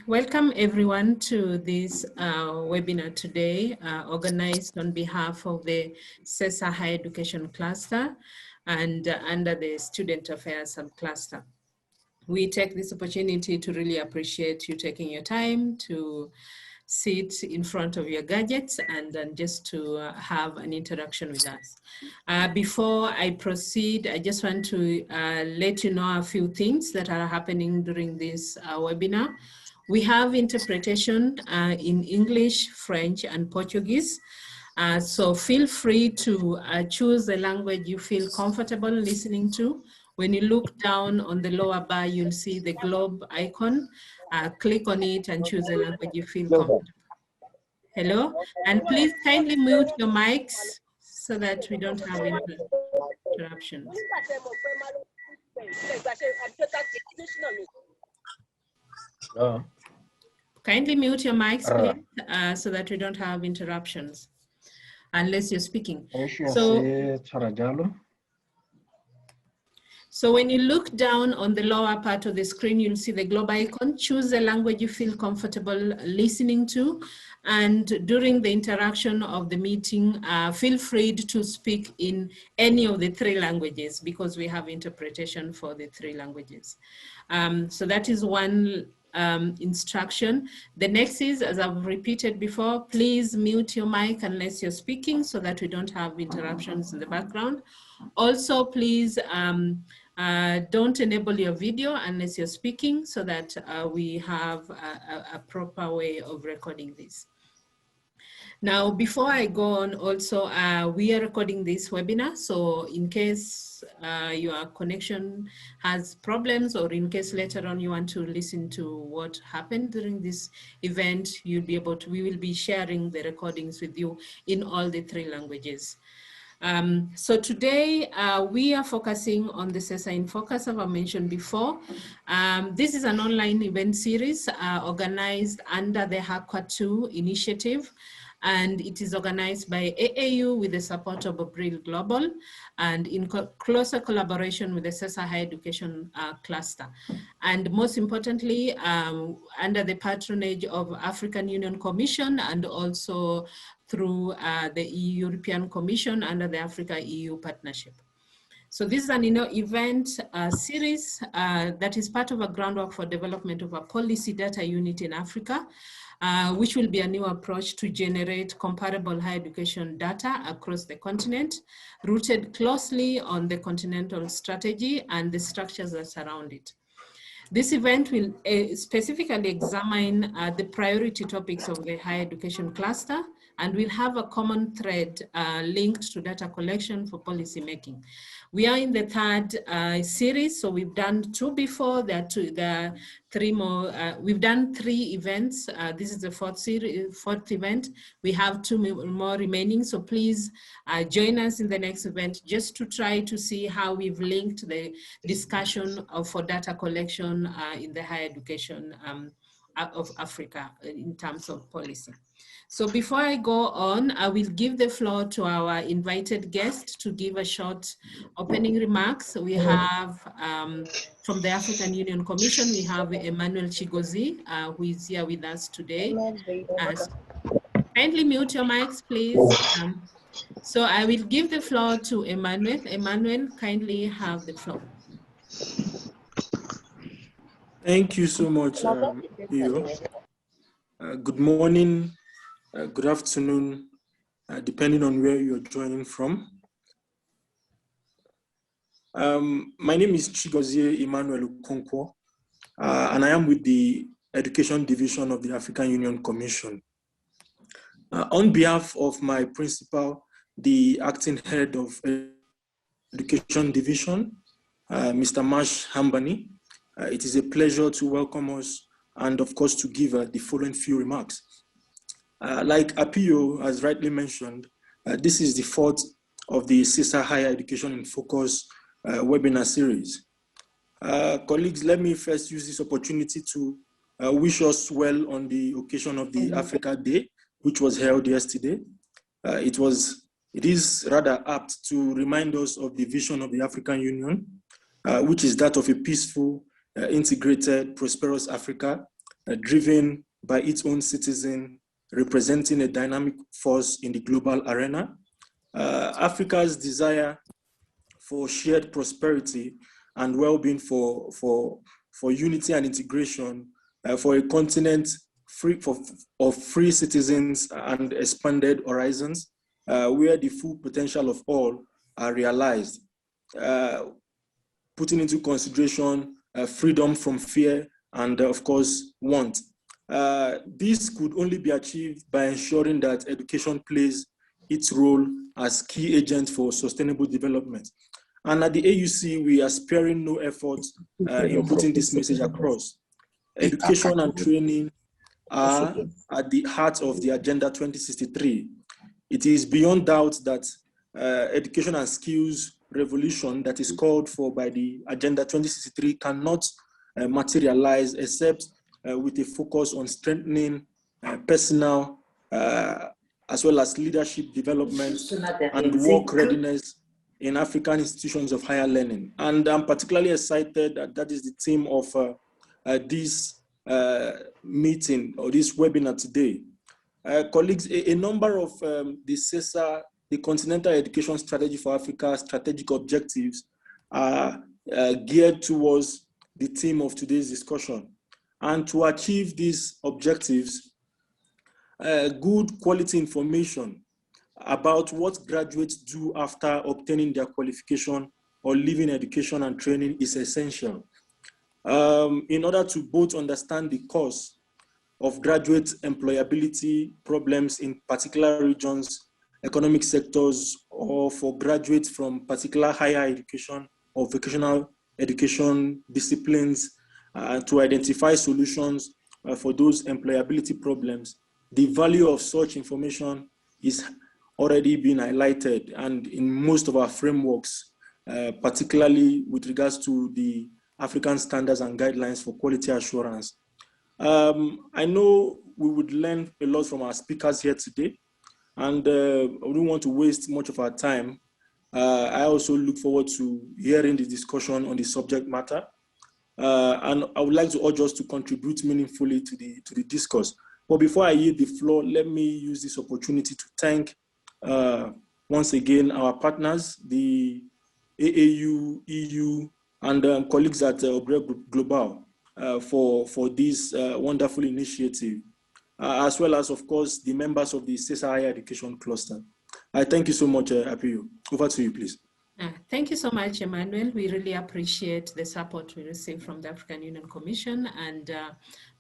Welcome everyone to this webinar today, organized on behalf of the CESA Higher Education Cluster and under the Student Affairs Subcluster. We take this opportunity to really appreciate you taking your time to sit in front of your gadgets and just to have an interaction with us. Before I proceed, I just want to let you know a few things that are happening during this webinar. We have interpretation in English, French, and Portuguese. So feel free to choose the language you feel comfortable listening to. When you look down on the lower bar, you'll see the globe icon. Click on it and choose the language you feel comfortable. Hello, and please kindly mute your mics so that we don't have interruptions. Kindly mute your mics, please, so that we don't have interruptions, unless you're speaking. So when you look down on the lower part of the screen, you'll see the globe icon. Choose the language you feel comfortable listening to. And during the interaction of the meeting, feel free to speak in any of the three languages because we have interpretation for the three languages. So that is one instruction. The next is, as I've repeated before, please mute your mic unless you're speaking so that we don't have interruptions in the background. Also, please don't enable your video unless you're speaking so that we have a proper way of recording this. Now, before I go on, also, we are recording this webinar. So in case your connection has problems or in case later on you want to listen to what happened during this event, you'll be able to, we will be sharing the recordings with you in all the three languages. So today we are focusing on the CESA in Focus, as I mentioned before. This is an online event series organized under the HACA2 initiative, and it is organized by AAU with the support of April Global and in closer collaboration with the CESA Higher Education Cluster. And most importantly, under the patronage of African Union Commission and also through the European Commission under the Africa-EU Partnership. So this is an event series that is part of a groundwork for development of a policy data unit in Africa, which will be a new approach to generate comparable higher education data across the continent, rooted closely on the continental strategy and the structures that surround it. This event will specifically examine the priority topics of the higher education cluster, and we'll have a common thread linked to data collection for policy making. We are in the third series, so we've done two before, there are three more. We've done three events. This is the fourth event. We have two more remaining, so please join us in the next event just to try to see how we've linked the discussion for data collection in the higher education of Africa in terms of policy. So before I go on, I will give the floor to our invited guest to give a short opening remarks. We have from the African Union Commission, we have Emmanuel Chigozie, who is here with us today. Kindly mute your mics, please. So I will give the floor to Emmanuel. Emmanuel, kindly have the floor. Thank you so much, Iyo. Good morning, good afternoon, depending on where you're joining from. My name is Chigozie Emmanuel Okonkwo, and I am with the Education Division of the African Union Commission. On behalf of my principal, the acting head of Education Division, Mr. Mash Hambani, it is a pleasure to welcome us and of course to give the following few remarks. Like Apio has rightly mentioned, this is the fourth of the CESA Higher Education in Focus webinar series. Colleagues, let me first use this opportunity to wish us well on the occasion of the Africa Day, which was held yesterday. It is rather apt to remind us of the vision of the African Union, which is that of a peaceful, integrated, prosperous Africa driven by its own citizen, representing a dynamic force in the global arena. Africa's desire for shared prosperity and well-being, for unity and integration, for a continent free of free citizens and expanded horizons, where the full potential of all are realized, putting into consideration freedom from fear and, of course, want. This could only be achieved by ensuring that education plays its role as key agent for sustainable development. And at the AUC, we are sparing no effort in putting this message across. Education and training are at the heart of the Agenda 2063. It is beyond doubt that education and skills revolution that is called for by the Agenda 2063 cannot materialize except with a focus on strengthening personal as well as leadership development and work readiness in African institutions of higher learning. And I'm particularly excited that that is the theme of this meeting or this webinar today. Colleagues, a number of the CESA, the Continental Education Strategy for Africa strategic objectives are geared towards the theme of today's discussion. And to achieve these objectives, good quality information about what graduates do after obtaining their qualification or leaving education and training is essential. In order to both understand the cause of graduate employability problems in particular regions, economic sectors, or for graduates from particular higher education or vocational education disciplines, to identify solutions for those employability problems, the value of such information is already been highlighted, and in most of our frameworks, particularly with regards to the African standards and guidelines for quality assurance. I know we would learn a lot from our speakers here today, and I don't want to waste much of our time. I also look forward to hearing the discussion on the subject matter, and I would like to urge us to contribute meaningfully to the discourse. But before I yield the floor, let me use this opportunity to thank once again our partners, the AAU, EU, and colleagues at Obre Global for this wonderful initiative, as well as, of course, the members of the CESA Higher Education Cluster. I thank you so much, Apio. Over to you, please. Thank you so much, Emmanuel. We really appreciate the support we receive from the African Union Commission and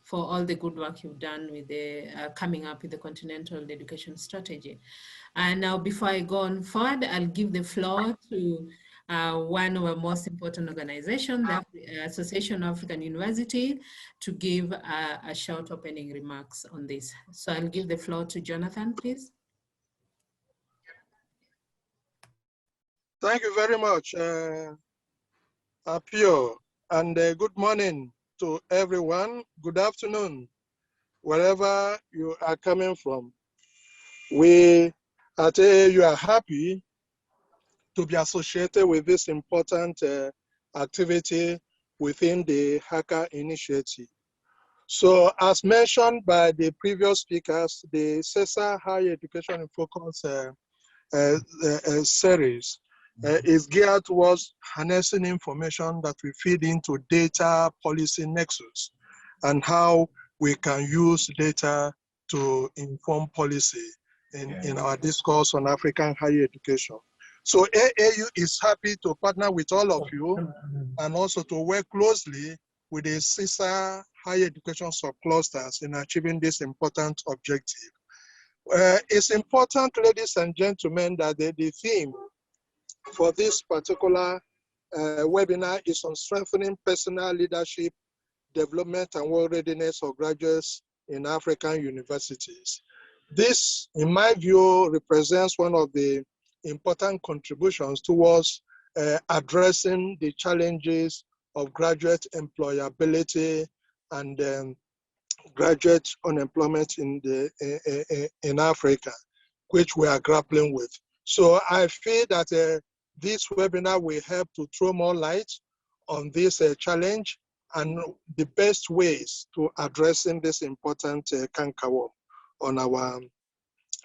for all the good work you've done with the coming up with the Continental Education Strategy. And now, before I go on forward, I'll give the floor to one of our most important organizations, the Association of African University, to give a short opening remarks on this. So I'll give the floor to Jonathan, please. Thank you very much, Apio, and good morning to everyone. Good afternoon, wherever you are coming from. We at AAU are happy to be associated with this important activity within the Hacker Initiative. So, as mentioned by the previous speakers, the CESA Higher Education in Focus series is geared towards harnessing information that we feed into data policy nexus and how we can use data to inform policy in our discourse on African higher education. So AAU is happy to partner with all of you and also to work closely with the CESA higher education subclusters in achieving this important objective. It's important, ladies and gentlemen, that the theme for this particular webinar is on strengthening personal leadership, development, and work readiness of graduates in African universities. This, in my view, represents one of the important contributions towards addressing the challenges of graduate employability and graduate unemployment in Africa, which we are grappling with. So I feel that this webinar will help to throw more light on this challenge and the best ways to addressing this important cankerworm on our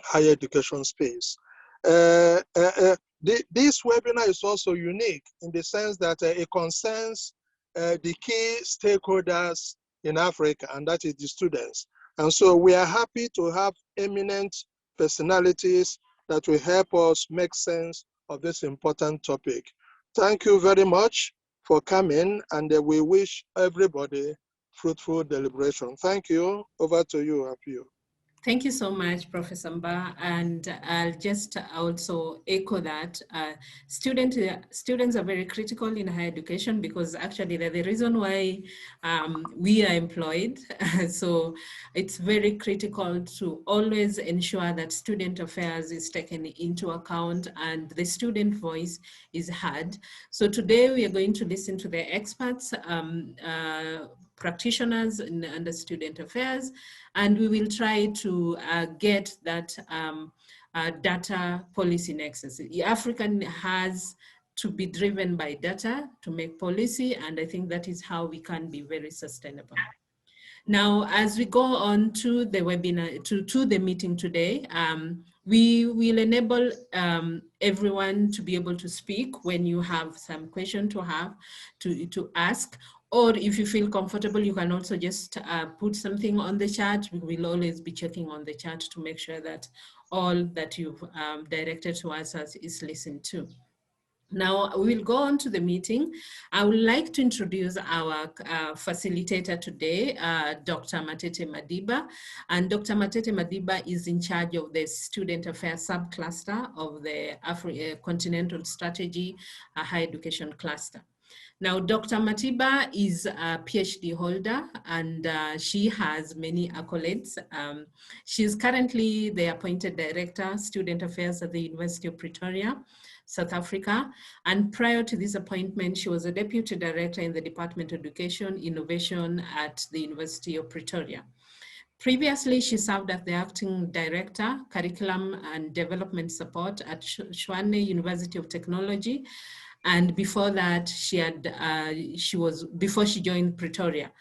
higher education space. This webinar is also unique in the sense that it concerns the key stakeholders in Africa, and that is the students. And so we are happy to have eminent personalities that will help us make sense of this important topic. Thank you very much for coming, and we wish everybody fruitful deliberation. Thank you. Over to you, Apio. Thank you so much, Professor Mba. And I'll just also echo that students are very critical in higher education, because actually they're the reason why we are employed. So it's very critical to always ensure that student affairs is taken into account and the student voice is heard. So today we are going to listen to the experts, practitioners under student affairs, and we will try to get that data policy nexus. Africa has to be driven by data to make policy, and I think that is how we can be very sustainable. Now, as we go on to the webinar, to the meeting today, we will enable everyone to be able to speak when you have some question to ask, or if you feel comfortable, you can also just put something on the chat. We will always be checking on the chat to make sure that all that you've directed to us is listened to. Now, we will go on to the meeting. I would like to introduce our facilitator today, Dr. Matete Madiba. And Dr. Matete Madiba is in charge of the Student Affairs Subcluster of the Continental Strategy Higher Education Cluster. Now, Dr. Matiba is a PhD holder, and she has many accolades. She's currently the appointed director, Student Affairs at the University of Pretoria, South Africa. And prior to this appointment, she was a deputy director in the Department of Education Innovation at the University of Pretoria. Previously, she served as the acting director, curriculum and development support at Tshwane University of Technology. And before that, before she joined Pretoria.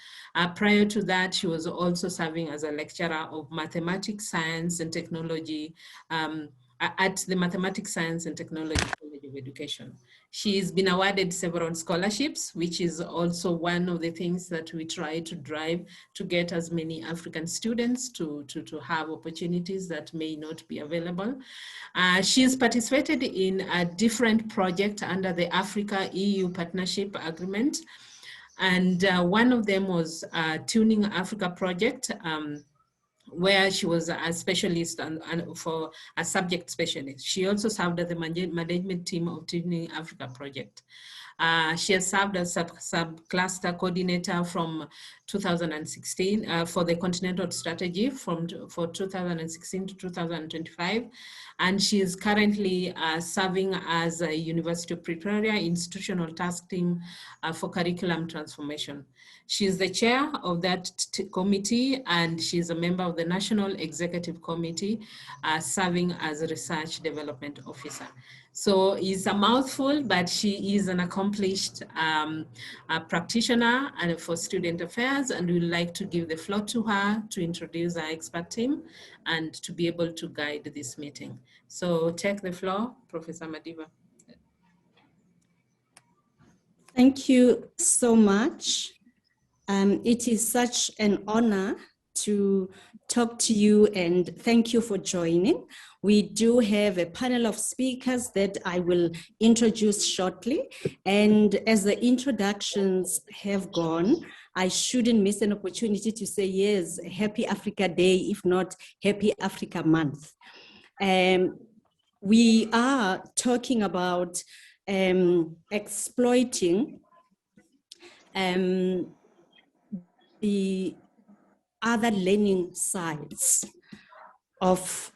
Prior to that, she was also serving as a lecturer of mathematics, science, and technology at the Mathematics, Science, and Technology College of Education. She's been awarded several scholarships, which is also one of the things that we try to drive to get as many African students to have opportunities that may not be available. She's participated in a different project under the Africa-EU Partnership Agreement. And one of them was Tuning Africa project, where she was a specialist for a subject specialist. She also served as the management team of Tuning Africa project. She has served as sub-cluster coordinator from 2016 for the Continental Strategy for 2016 to 2025. And she is currently serving as a University of Pretoria institutional task team for curriculum transformation. She is the chair of that committee, and she is a member of the National Executive Committee, serving as a research development officer. So it's a mouthful, but she is an accomplished practitioner and for student affairs, and we'd like to give the floor to her to introduce our expert team and to be able to guide this meeting. So take the floor, Professor Madiba. Thank you so much. It is such an honor to talk to you, and thank you for joining. We do have a panel of speakers that I will introduce shortly. And as the introductions have gone, I shouldn't miss an opportunity to say, yes, Happy Africa Day, if not Happy Africa Month. We are talking about exploiting the other learning sides of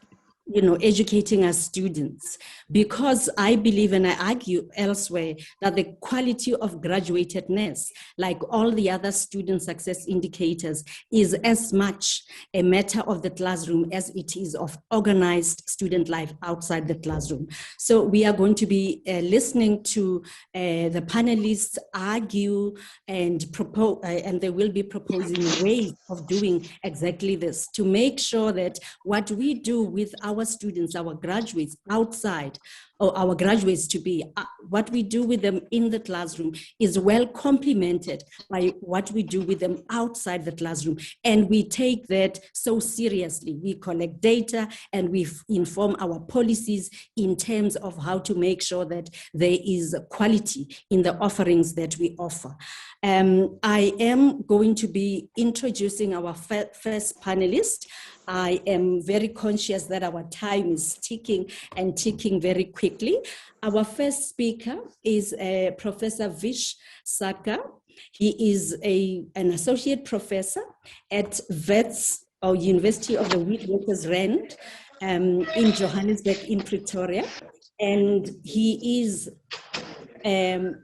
educating our students, because I believe, and I argue elsewhere, that the quality of graduatedness, like all the other student success indicators, is as much a matter of the classroom as it is of organized student life outside the classroom. So we are going to be listening to the panelists argue and propose, and they will be proposing ways of doing exactly this, to make sure that what we do with our students, our graduates outside, or our graduates to be, what we do with them in the classroom is well complemented by what we do with them outside the classroom. And we take that so seriously. We collect data and we inform our policies in terms of how to make sure that there is quality in the offerings that we offer. I am going to be introducing our first panelist. I am very conscious that our time is ticking and ticking very quickly. Our first speaker is Professor Vish Saka. He is an associate professor at WITS, or University of the Witwatersrand, in Johannesburg, in Pretoria. And he is an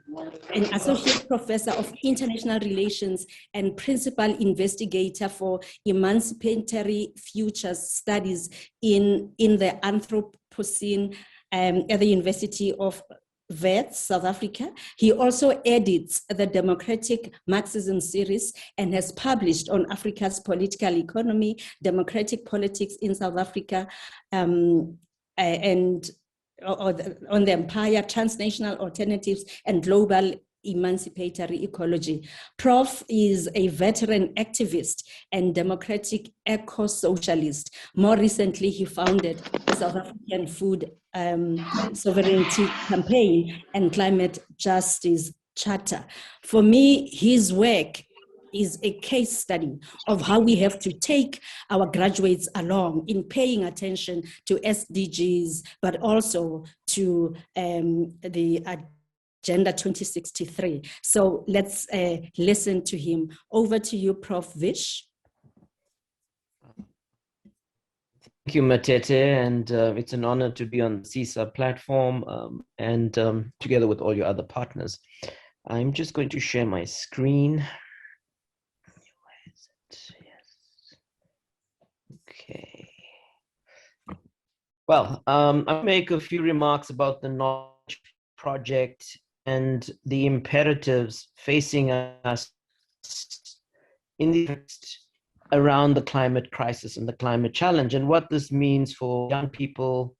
associate professor of international relations and principal investigator for emancipatory futures studies in the Anthropocene at the University of Wits, South Africa. He also edits the Democratic Marxism series and has published on Africa's political economy, democratic politics in South Africa, and on the empire, transnational alternatives, and global emancipatory ecology. Prof is a veteran activist and democratic eco-socialist. More recently, he founded the South African Food Sovereignty Campaign and Climate Justice Charter. For me, his work is a case study of how we have to take our graduates along in paying attention to SDGs, but also to the Agenda 2063. So let's listen to him. Over to you, Prof. Vish. Thank you, Matete, and it's an honor to be on the CESA platform and together with all your other partners. I'm just going to share my screen. Okay. Well, I'll make a few remarks about the Knowledge Project and the imperatives facing us in the text around the climate crisis and the climate challenge, and what this means for young people,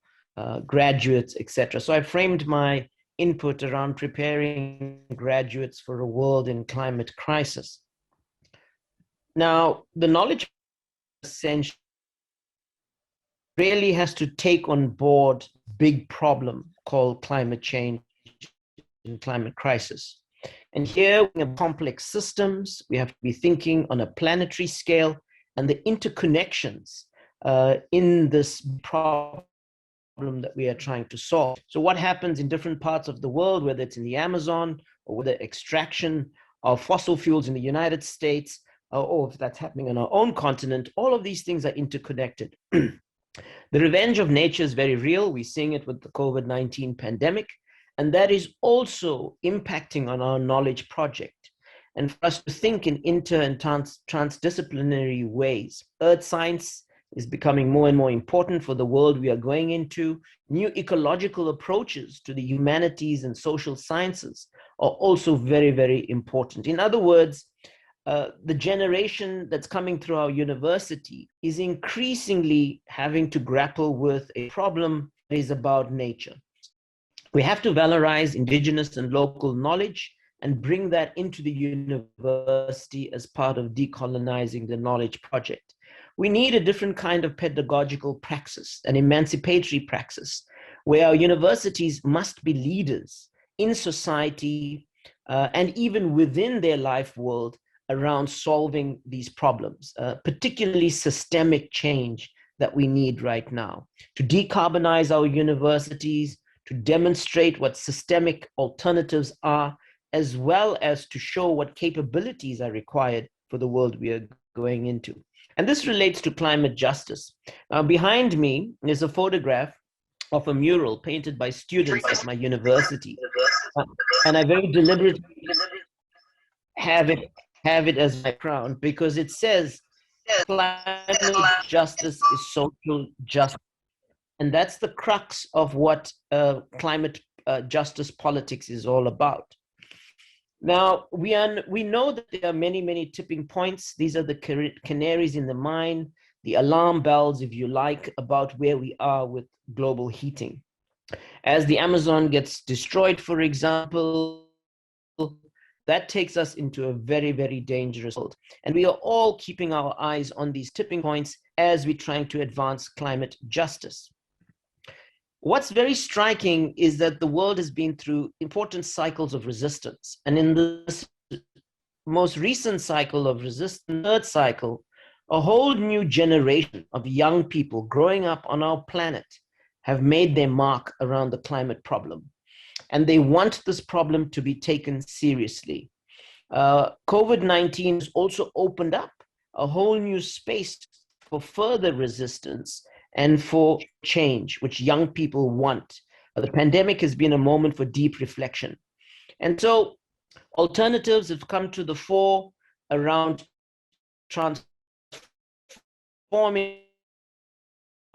graduates, etc. So I framed my input around preparing graduates for a world in climate crisis. Now, the Knowledge essentially really has to take on board big problem called climate change and climate crisis. And here we have complex systems. We have to be thinking on a planetary scale and the interconnections in this problem that we are trying to solve. So what happens in different parts of the world, whether it's in the Amazon or with the extraction of fossil fuels in the United States, or if that's happening on our own continent, all of these things are interconnected. The revenge of nature is very real. We're seeing it with the COVID-19 pandemic, and that is also impacting on our Knowledge Project. And for us to think in inter and transdisciplinary ways. Earth science is becoming more and more important for the world we are going into. New ecological approaches to the humanities and social sciences are also very, very important. In other words, the generation that's coming through our university is increasingly having to grapple with a problem that is about nature. We have to valorize indigenous and local knowledge and bring that into the university as part of decolonizing the Knowledge Project. We need a different kind of pedagogical praxis, an emancipatory praxis, where our universities must be leaders in society and even within their life world around solving these problems, particularly systemic change that we need right now, to decarbonize our universities, to demonstrate what systemic alternatives are, as well as to show what capabilities are required for the world we are going into. And this relates to climate justice. Now, behind me is a photograph of a mural painted by students at my university. And I very deliberately have it as my crown because it says climate justice is social justice. And that's the crux of what climate justice politics is all about. Now, we know that there are many, many tipping points. These are the canaries in the mine, the alarm bells, if you like, about where we are with global heating. As the Amazon gets destroyed, for example, that takes us into a very, very dangerous world. And we are all keeping our eyes on these tipping points as we're trying to advance climate justice. What's very striking is that the world has been through important cycles of resistance. And in this most recent cycle of resistance, third cycle, a whole new generation of young people growing up on our planet have made their mark around the climate problem. And they want this problem to be taken seriously. COVID-19 has also opened up a whole new space for further resistance and for change, which young people want. The pandemic has been a moment for deep reflection. And so alternatives have come to the fore around transforming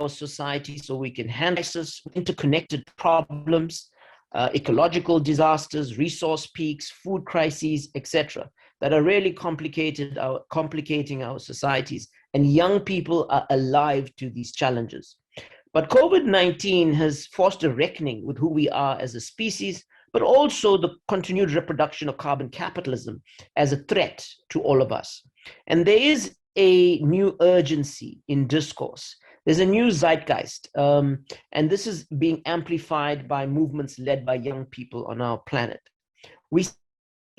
our society so we can handle interconnected problems, ecological disasters, resource peaks, food crises, etc., that are really complicating our societies. And young people are alive to these challenges. But COVID-19 has forced a reckoning with who we are as a species, but also the continued reproduction of carbon capitalism as a threat to all of us. And there is a new urgency in discourse. There's a new zeitgeist, and this is being amplified by movements led by young people on our planet. We see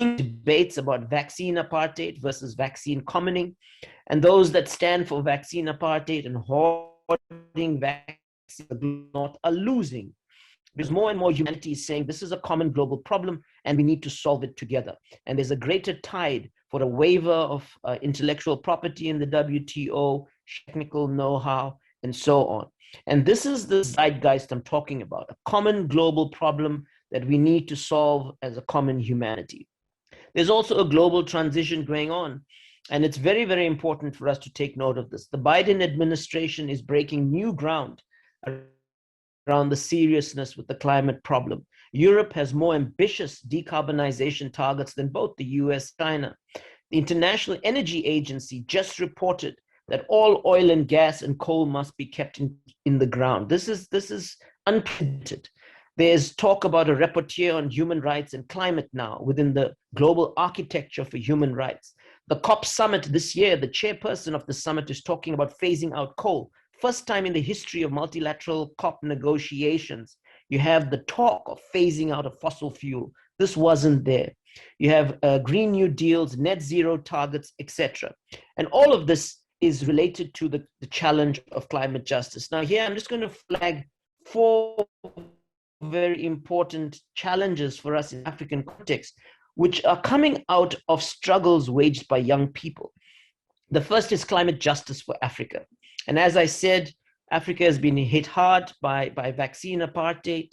debates about vaccine apartheid versus vaccine commoning, and those that stand for vaccine apartheid and hoarding vaccines are losing. Because more and more humanity is saying this is a common global problem and we need to solve it together. And there's a greater tide for a waiver of intellectual property in the WTO, technical know-how, and so on. And this is the zeitgeist I'm talking about, a common global problem that we need to solve as a common humanity. There's also a global transition going on, and it's very, very important for us to take note of this. The Biden administration is breaking new ground around the seriousness with the climate problem. Europe has more ambitious decarbonization targets than both the US and China. The International Energy Agency just reported that all oil and gas and coal must be kept in the ground. This is unprecedented. There's talk about a rapporteur on human rights and climate now within the global architecture for human rights. The COP summit this year, the chairperson of the summit is talking about phasing out coal. First time in the history of multilateral COP negotiations, you have the talk of phasing out of fossil fuel. This wasn't there. You have Green New Deals, net zero targets, etc. And all of this is related to the challenge of climate justice. Now here, I'm just going to flag 4 very important challenges for us in African context, which are coming out of struggles waged by young people. The first is climate justice for Africa. And as I said, Africa has been hit hard by vaccine apartheid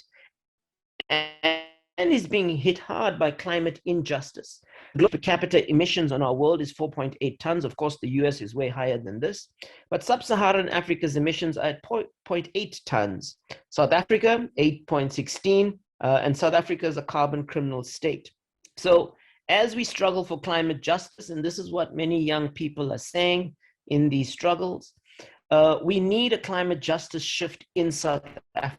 and is being hit hard by climate injustice. Global per capita emissions on our world is 4.8 tons. Of course, the US is way higher than this. But sub-Saharan Africa's emissions are at 0.8 tons. South Africa, 8.16. And South Africa is a carbon criminal state. So as we struggle for climate justice, and this is what many young people are saying in these struggles, we need a climate justice shift in South Africa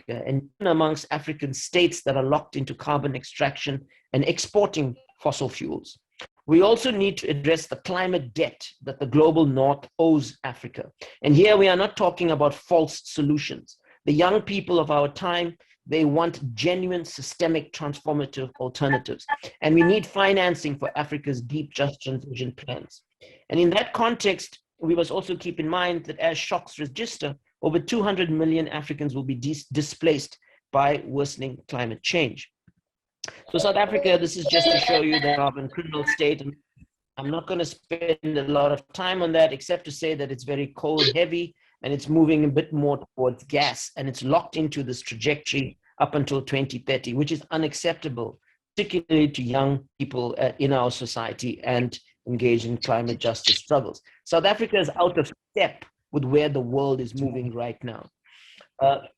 and amongst African states that are locked into carbon extraction and exporting fossil fuels. We also need to address the climate debt that the global north owes Africa. And here we are not talking about false solutions. The young people of our time, they want genuine systemic transformative alternatives. And we need financing for Africa's deep just transition plans. And in that context, we must also keep in mind that as shocks register, over 200 million Africans will be displaced by worsening climate change. So South Africa, this is just to show you the carbon criminal state. And I'm not going to spend a lot of time on that, except to say that it's very coal heavy and it's moving a bit more towards gas, and it's locked into this trajectory up until 2030, which is unacceptable, particularly to young people in our society and engaged in climate justice struggles. South Africa is out of step with where the world is moving right now.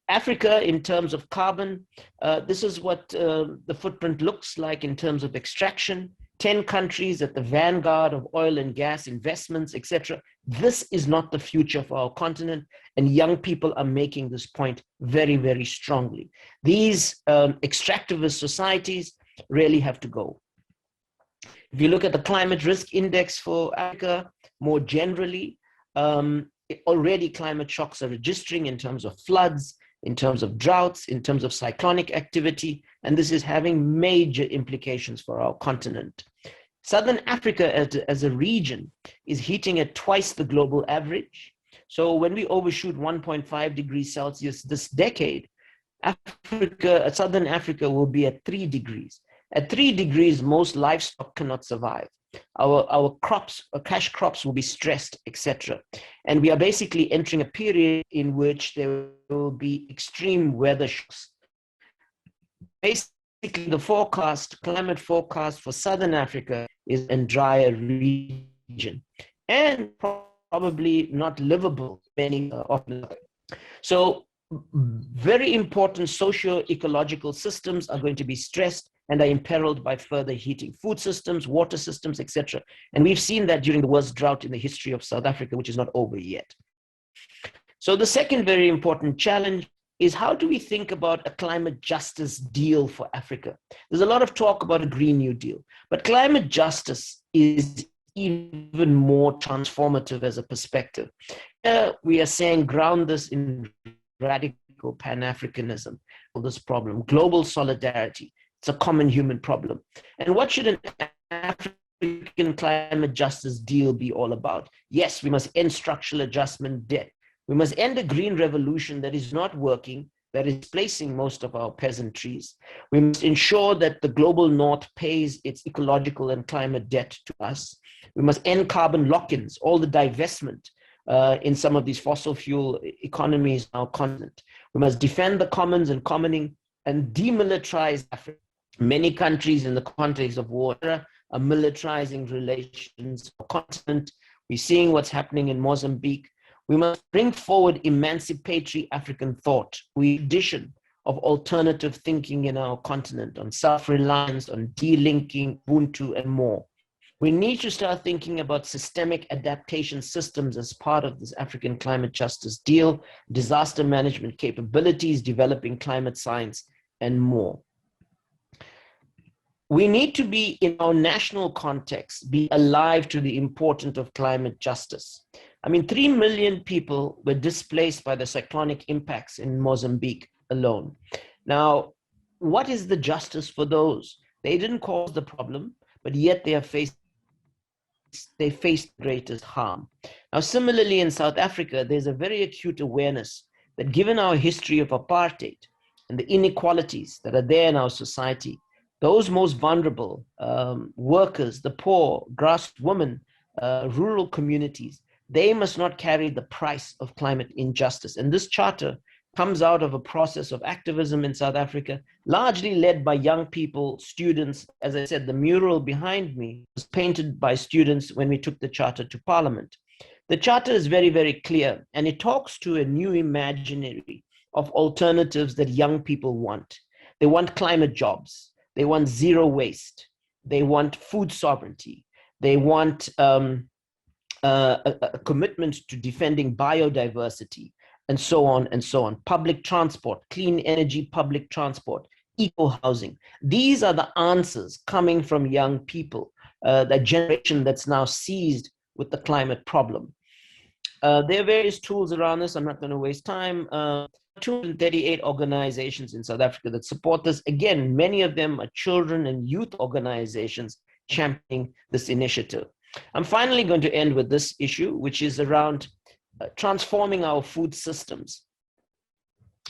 Africa, in terms of carbon, this is what the footprint looks like in terms of extraction. 10 countries at the vanguard of oil and gas investments, etc. This is not the future for our continent, and young people are making this point very, very strongly. These extractivist societies really have to go. If you look at the climate risk index for Africa more generally, already climate shocks are registering in terms of floods, in terms of droughts, in terms of cyclonic activity, and this is having major implications for our continent. Southern Africa as a region is heating at twice the global average. So when we overshoot 1.5 degrees Celsius this decade, Southern Africa will be at 3 degrees. At 3 degrees, most livestock cannot survive. Our crops, our cash crops will be stressed, etc. And we are basically entering a period in which there will be extreme weather shocks. Basically, the climate forecast for Southern Africa is a drier region and probably not livable many of them. So very important socio-ecological systems are going to be stressed and are imperiled by further heating. Food systems, water systems, etc. And we've seen that during the worst drought in the history of South Africa, which is not over yet. So the second very important challenge is, how do we think about a climate justice deal for Africa? There's a lot of talk about a Green New Deal, but climate justice is even more transformative as a perspective. We are saying ground this in radical Pan-Africanism, this problem, global solidarity. It's a common human problem. And what should an African climate justice deal be all about? Yes, we must end structural adjustment debt. We must end a green revolution that is not working, that is displacing most of our peasantries. We must ensure that the global north pays its ecological and climate debt to us. We must end carbon lock-ins, all the divestment in some of these fossil fuel economies on our continent. We must defend the commons and commoning and demilitarize Africa. Many countries in the context of war are militarizing relations for continent. We're seeing what's happening in Mozambique. We must bring forward emancipatory African thought, addition of alternative thinking in our continent on self-reliance, on delinking, Ubuntu, and more. We need to start thinking about systemic adaptation systems as part of this African climate justice deal, disaster management capabilities, developing climate science, and more. We need to be, in our national context, be alive to the importance of climate justice. I mean, 3 million people were displaced by the cyclonic impacts in Mozambique alone. Now, what is the justice for those? They didn't cause the problem, but yet they faced greatest harm. Now, similarly in South Africa, there's a very acute awareness that given our history of apartheid and the inequalities that are there in our society, those most vulnerable, workers, the poor, grassroots women, rural communities, they must not carry the price of climate injustice. And this charter comes out of a process of activism in South Africa, largely led by young people, students. As I said, the mural behind me was painted by students when we took the charter to Parliament. The charter is very, very clear, and it talks to a new imaginary of alternatives that young people want. They want climate jobs. They want zero waste. They want food sovereignty. They want a commitment to defending biodiversity, and so on and so on. Public transport, clean energy, public transport, eco-housing. These are the answers coming from young people, that generation that's now seized with the climate problem. There are various tools around this. I'm not going to waste time. 238 organizations in South Africa that support this. Again, many of them are children and youth organizations championing this initiative. I'm finally going to end with this issue, which is around transforming our food systems.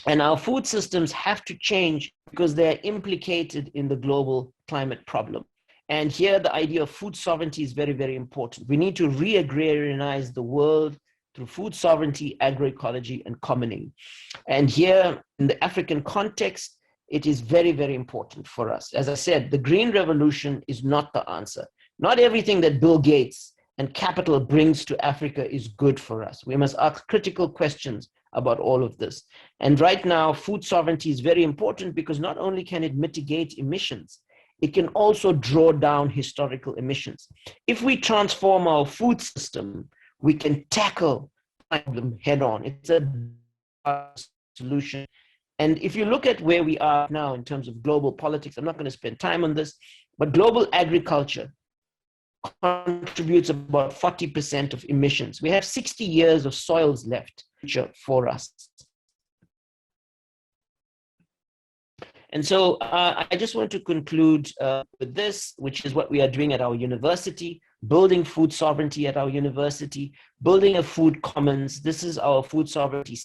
And our food systems have to change because they're implicated in the global climate problem. And here the idea of food sovereignty is very, very important. We need to re-agrarianize the world through food sovereignty, agroecology, and commoning. And here in the African context, it is very, very important for us. As I said, the Green Revolution is not the answer. Not everything that Bill Gates and capital brings to Africa is good for us. We must ask critical questions about all of this. And right now, food sovereignty is very important because not only can it mitigate emissions, it can also draw down historical emissions. If we transform our food system, we can tackle the problem head on. It's a solution. And if you look at where we are now in terms of global politics, I'm not going to spend time on this, but global agriculture contributes about 40% of emissions. We have 60 years of soils left for us. And so I just want to conclude with this, which is what we are doing at our university, building food sovereignty at our university, building a food commons. This is our food sovereignty.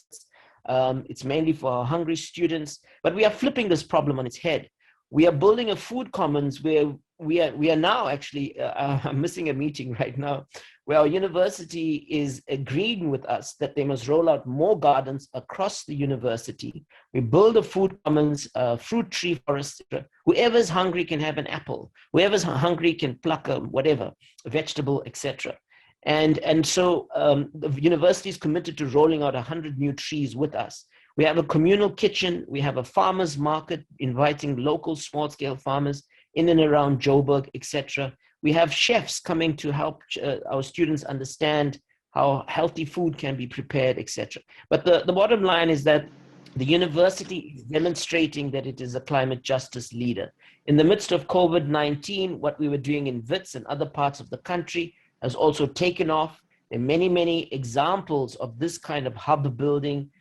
It's mainly for our hungry students, but we are flipping this problem on its head. We are building a food commons where we are now actually, I'm missing a meeting right now, where our university is agreeing with us that they must roll out more gardens across the university. We build a food commons, fruit tree forest. Whoever's hungry can have an apple. Whoever's hungry can pluck a whatever, a vegetable, etc. And so the university is committed to rolling out 100 new trees with us. We have a communal kitchen. We have a farmers market inviting local small-scale farmers in and around Joburg, etc. We have chefs coming to help our students understand how healthy food can be prepared, etc. But the bottom line is that the university is demonstrating that it is a climate justice leader. In the midst of COVID-19, what we were doing in Wits and other parts of the country has also taken off. There are many, many examples of this kind of hub building,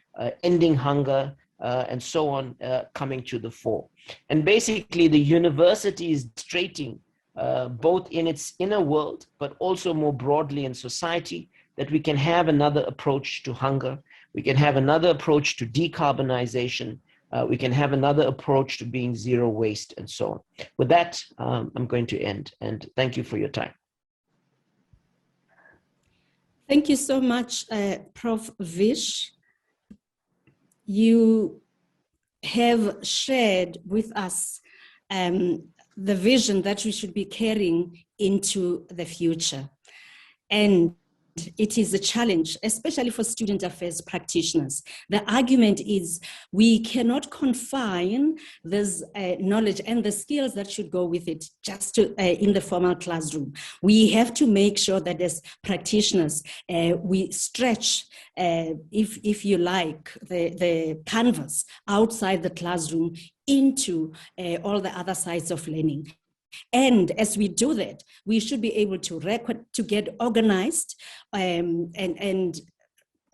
ending hunger, and so on, coming to the fore. And basically, the university is demonstrating, both in its inner world, but also more broadly in society, that we can have another approach to hunger. We can have another approach to decarbonization. We can have another approach to being zero waste, and so on. With that, I'm going to end, and thank you for your time. Thank you so much, Prof. Vish. You have shared with us the vision that we should be carrying into the future. And it is a challenge, especially for student affairs practitioners. The argument is we cannot confine this knowledge and the skills that should go with it just to, in the formal classroom. We have to make sure that as practitioners, we stretch, if you like, the canvas outside the classroom into all the other sides of learning. And as we do that, we should be able to get organized and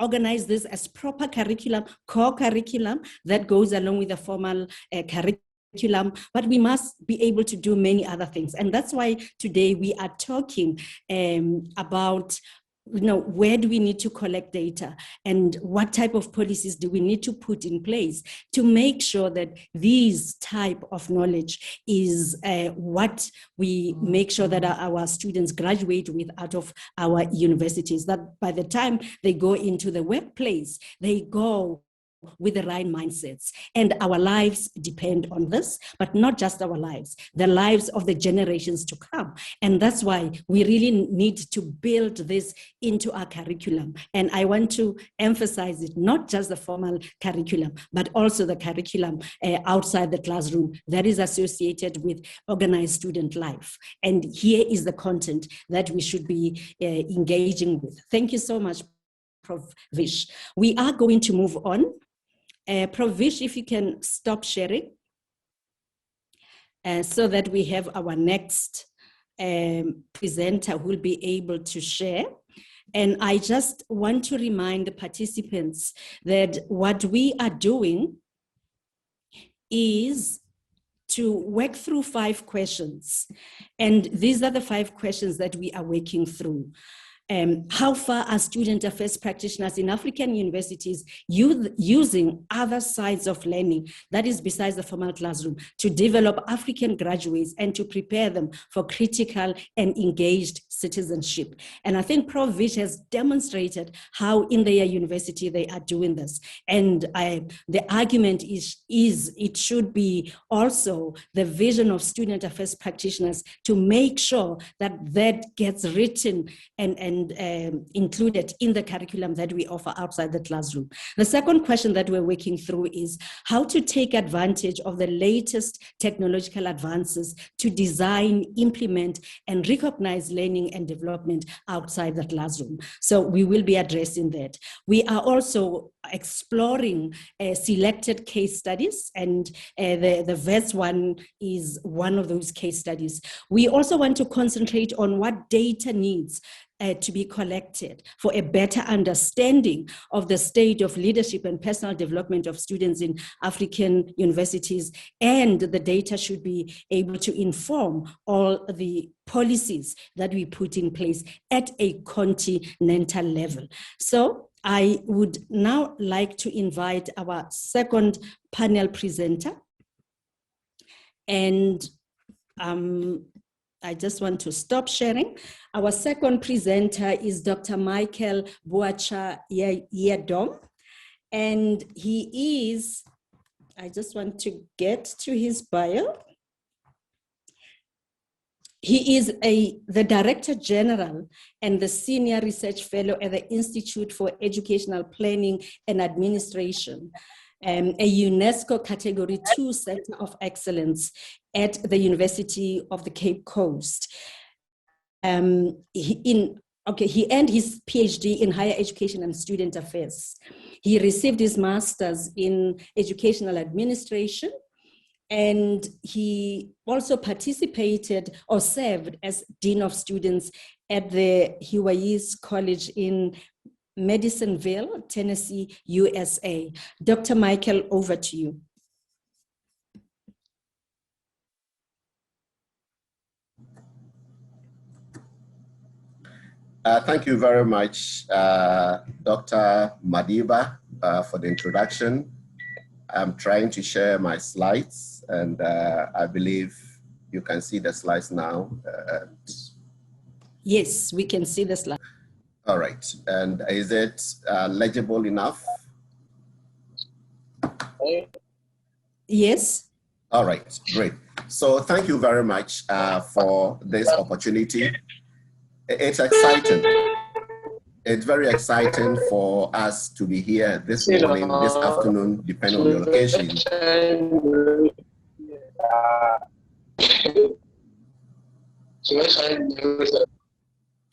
organize this as proper curriculum, core curriculum that goes along with the formal curriculum, but we must be able to do many other things. And that's why today we are talking about where do we need to collect data and what type of policies do we need to put in place to make sure that these type of knowledge is what we make sure that our students graduate with out of our universities, that by the time they go into the workplace, they go with the right mindsets. And our lives depend on this, but not just our lives, the lives of the generations to come. And that's why we really need to build this into our curriculum. And I want to emphasize it, not just the formal curriculum, but also the curriculum outside the classroom that is associated with organized student life. And here is the content that we should be engaging with. Thank you so much, Prof. Vish. We are going to move on. Prof. Vish, if you can stop sharing so that we have our next presenter who will be able to share. And I just want to remind the participants that what we are doing is to work through 5 questions. And these are the 5 questions that we are working through. How far are student affairs practitioners in African universities using other sides of learning, that is besides the formal classroom, to develop African graduates and to prepare them for critical and engaged citizenship? And I think Prof. Vish has demonstrated how in their university they are doing this. And the argument is it should be also the vision of student affairs practitioners to make sure that that gets written and included in the curriculum that we offer outside the classroom. The second question that we're working through is how to take advantage of the latest technological advances to design, implement, and recognize learning and development outside the classroom. So we will be addressing that. We are also exploring selected case studies, and the VETS one is one of those case studies. We also want to concentrate on what data needs to be collected for a better understanding of the state of leadership and personal development of students in African universities, and the data should be able to inform all the policies that we put in place at a continental level. So I would now like to invite our second panel presenter, and I just want to stop sharing. Our second presenter is Dr. Michael Boacha Yedom, and he is, I just want to get to his bio. He is the Director General and the Senior Research Fellow at the Institute for Educational Planning and Administration, a UNESCO Category 2 Center of Excellence at the University of the Cape Coast. He earned his PhD in Higher Education and Student Affairs. He received his Master's in Educational Administration, and he also participated or served as Dean of Students at the Huais College in Madisonville, Tennessee, USA. Dr. Michael, over to you. Thank you very much, Dr. Madiba, for the introduction. I'm trying to share my slides, and I believe you can see the slides now. Yes, we can see the slide. All right, and is it legible enough? Yes. All right, great. So thank you very much for this opportunity. It's exciting. It's very exciting for us to be here this morning, this afternoon, depending on your location.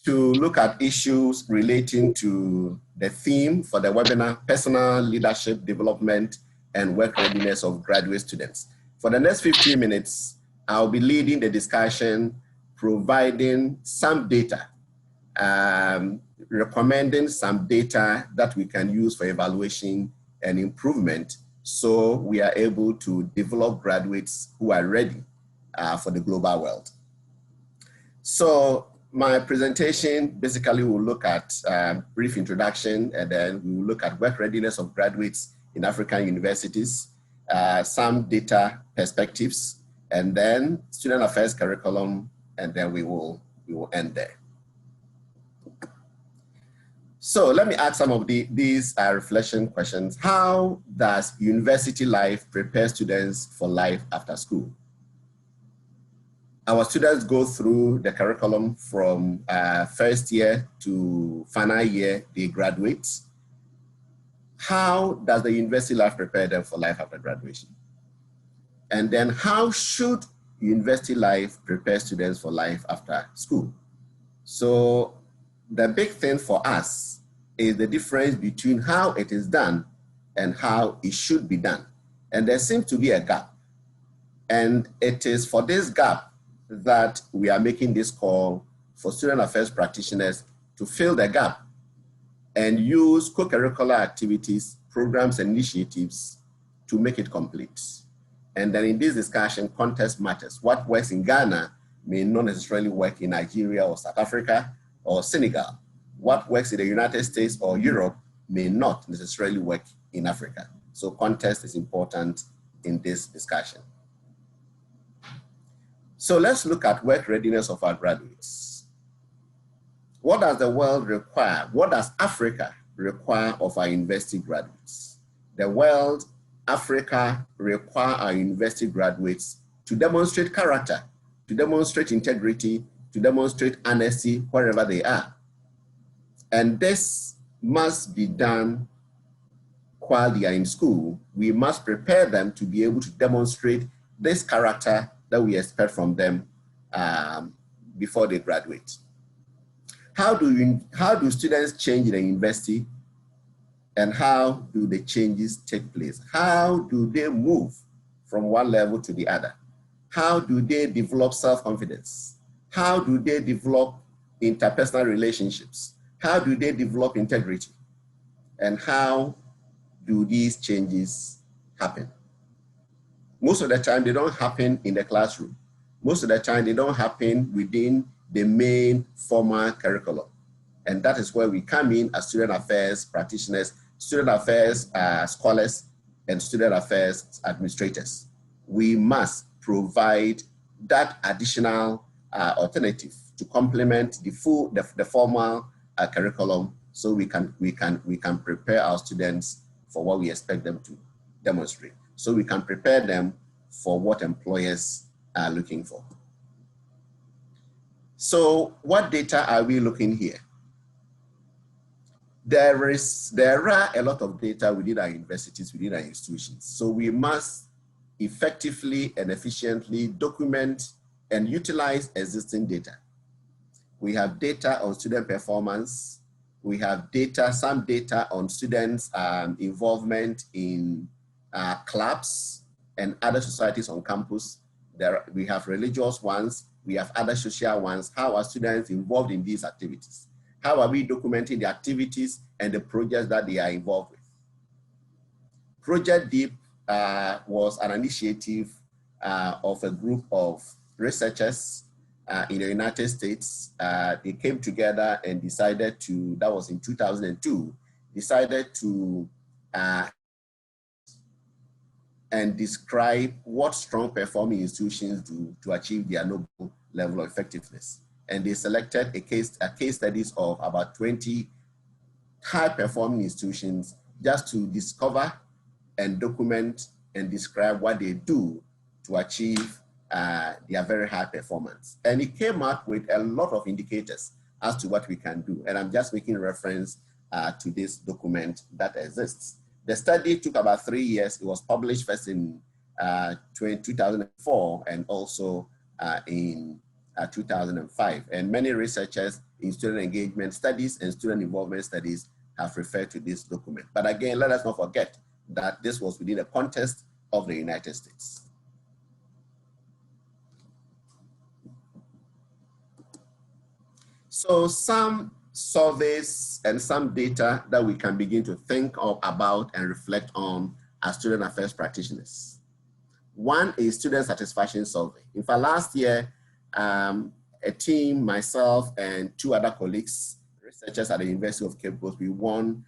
To look at issues relating to the theme for the webinar, personal leadership development and work readiness of graduate students. For the next 15 minutes, I'll be leading the discussion, providing some data, recommending some data that we can use for evaluation and improvement, so we are able to develop graduates who are ready for the global world. So my presentation basically will look at brief introduction, and then we will look at work readiness of graduates in African universities, some data perspectives, and then student affairs curriculum, and then we will end there. So let me ask some of these reflection questions. How does university life prepare students for life after school? Our students go through the curriculum from first year to final year, they graduate. How does the university life prepare them for life after graduation? And then how should university life prepare students for life after school? So the big thing for us is the difference between how it is done and how it should be done. And there seems to be a gap. And it is for this gap that we are making this call for student affairs practitioners to fill the gap and use co-curricular activities, programs, and initiatives to make it complete. And then in this discussion, context matters. What works in Ghana may not necessarily work in Nigeria or South Africa or Senegal. What works in the United States or Europe may not necessarily work in Africa. So context is important in this discussion. So let's look at work readiness of our graduates. What does the world require? What does Africa require of our university graduates? The world, Africa, require our university graduates to demonstrate character, to demonstrate integrity, to demonstrate honesty wherever they are. And this must be done while they are in school. We must prepare them to be able to demonstrate this character that we expect from them before they graduate. How do students change in the university, and how do the changes take place? How do they move from one level to the other? How do they develop self-confidence? How do they develop interpersonal relationships? How do they develop integrity? And how do these changes happen? Most of the time, they don't happen in the classroom. Most of the time, they don't happen within the main formal curriculum. And that is where we come in as student affairs practitioners, student affairs scholars, and student affairs administrators. We must provide that additional alternative to complement the formal curriculum, so we can prepare our students for what we expect them to demonstrate. So we can prepare them for what employers are looking for. So what data are we looking here? There are a lot of data within our universities, within our institutions. So we must effectively and efficiently document and utilize existing data. We have data on student performance. We have data, some data on students' involvement in clubs and other societies on campus. We have religious ones. We have other social ones. How are students involved in these activities? How are we documenting the activities and the projects that they are involved with? Project DEEP was an initiative of a group of researchers in the United States. They came together and decided to, that was in 2002, decided to and describe what strong performing institutions do to achieve their noble level of effectiveness. And they selected a case studies of about 20 high performing institutions just to discover and document and describe what they do to achieve their very high performance. And it came up with a lot of indicators as to what we can do. And I'm just making reference to this document that exists. The study took about 3 years. It was published first in 2004 and also in 2005. And many researchers in student engagement studies and student involvement studies have referred to this document. But again, let us not forget that this was within the context of the United States. So some surveys and some data that we can begin to think about and reflect on as student affairs practitioners. One is student satisfaction survey. In fact, last year, a team, myself and 2 other colleagues, researchers at the University of Cape Coast, we won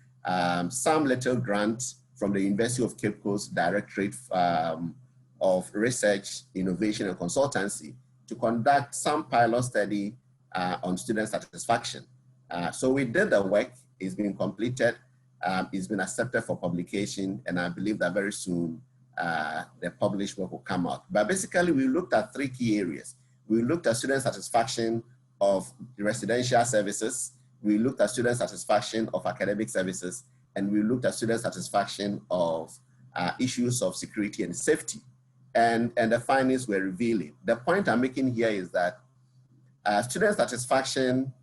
some little grant from the University of Cape Coast Directorate of Research, Innovation and Consultancy to conduct some pilot study on student satisfaction. So we did the work, it's been completed, it's been accepted for publication, and I believe that very soon the published work will come out. But basically we looked at 3 key areas. We looked at student satisfaction of residential services, we looked at student satisfaction of academic services, and we looked at student satisfaction of issues of security and safety. And the findings were revealing. The point I'm making here is that student satisfaction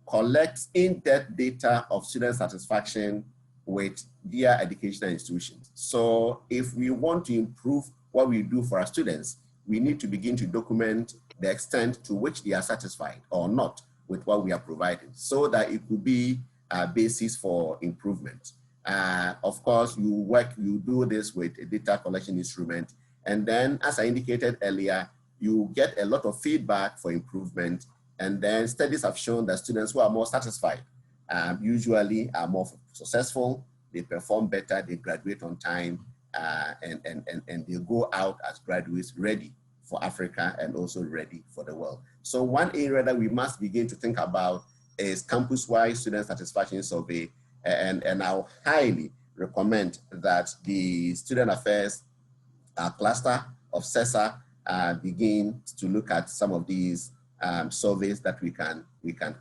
collects in-depth data of student satisfaction with their educational institutions. So if we want to improve what we do for our students, we need to begin to document the extent to which they are satisfied or not with what we are providing, so that it could be a basis for improvement. Of course, you do this with a data collection instrument, and then as I indicated earlier, you get a lot of feedback for improvement. And then studies have shown that students who are more satisfied usually are more successful, they perform better, they graduate on time, and they go out as graduates ready for Africa and also ready for the world. So one area that we must begin to think about is campus-wide student satisfaction survey, and I'll highly recommend that the student affairs cluster of CESA begin to look at some of these surveys that we can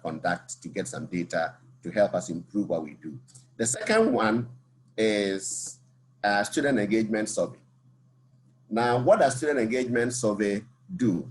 conduct to get some data to help us improve what we do. The second one is student engagement survey. Now, what does student engagement survey do?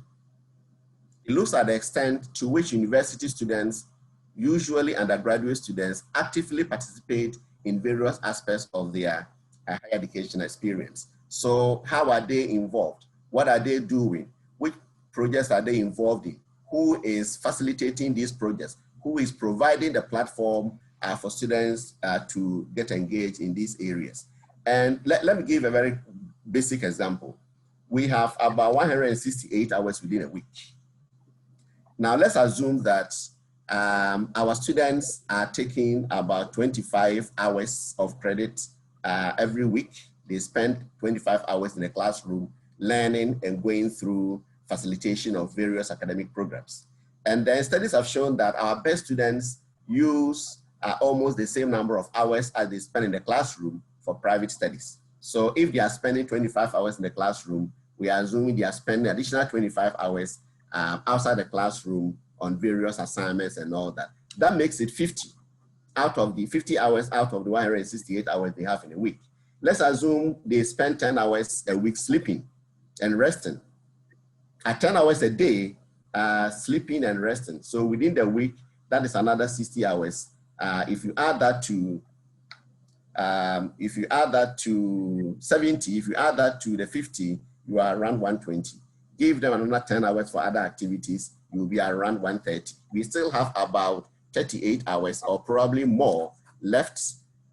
It looks at the extent to which university students, usually undergraduate students, actively participate in various aspects of their higher education experience. So how are they involved? What are they doing? Which projects are they involved in? Who is facilitating these projects? Who is providing the platform for students to get engaged in these areas? And let me give a very basic example. We have about 168 hours within a week. Now let's assume that our students are taking about 25 hours of credit every week. They spend 25 hours in a classroom learning and going through facilitation of various academic programs. And then studies have shown that our best students use almost the same number of hours as they spend in the classroom for private studies. So if they are spending 25 hours in the classroom, we are assuming they are spending additional 25 hours outside the classroom on various assignments and all that. That makes it 50 out of the 50 hours out of the 168 hours they have in a week. Let's assume they spend 10 hours a week sleeping and resting. At 10 hours a day, sleeping and resting. So within the week, that is another 60 hours. If you add that to 70, if you add that to the 50, you are around 120. Give them another 10 hours for other activities, you'll be around 130. We still have about 38 hours or probably more left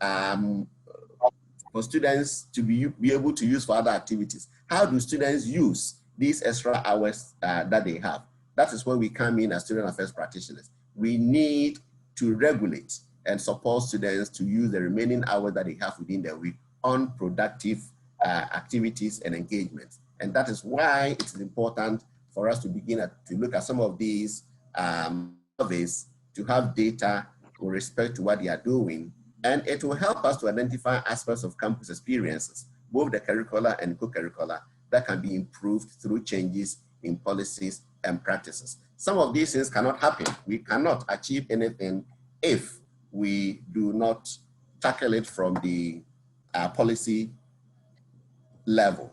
for students to be able to use for other activities. How do students use these extra hours that they have? That is where we come in as student affairs practitioners. We need to regulate and support students to use the remaining hours that they have within the week on productive activities and engagements. And that is why it is important for us to begin to look at some of these surveys to have data with respect to what they are doing. And it will help us to identify aspects of campus experiences, both the curricular and co-curricular, that can be improved through changes in policies and practices. Some of these things cannot happen. We cannot achieve anything if we do not tackle it from the policy level.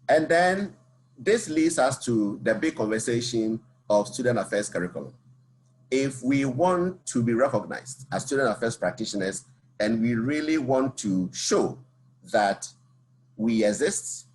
And then this leads us to the big conversation of student affairs curriculum. If we want to be recognized as student affairs practitioners, and we really want to show that we exist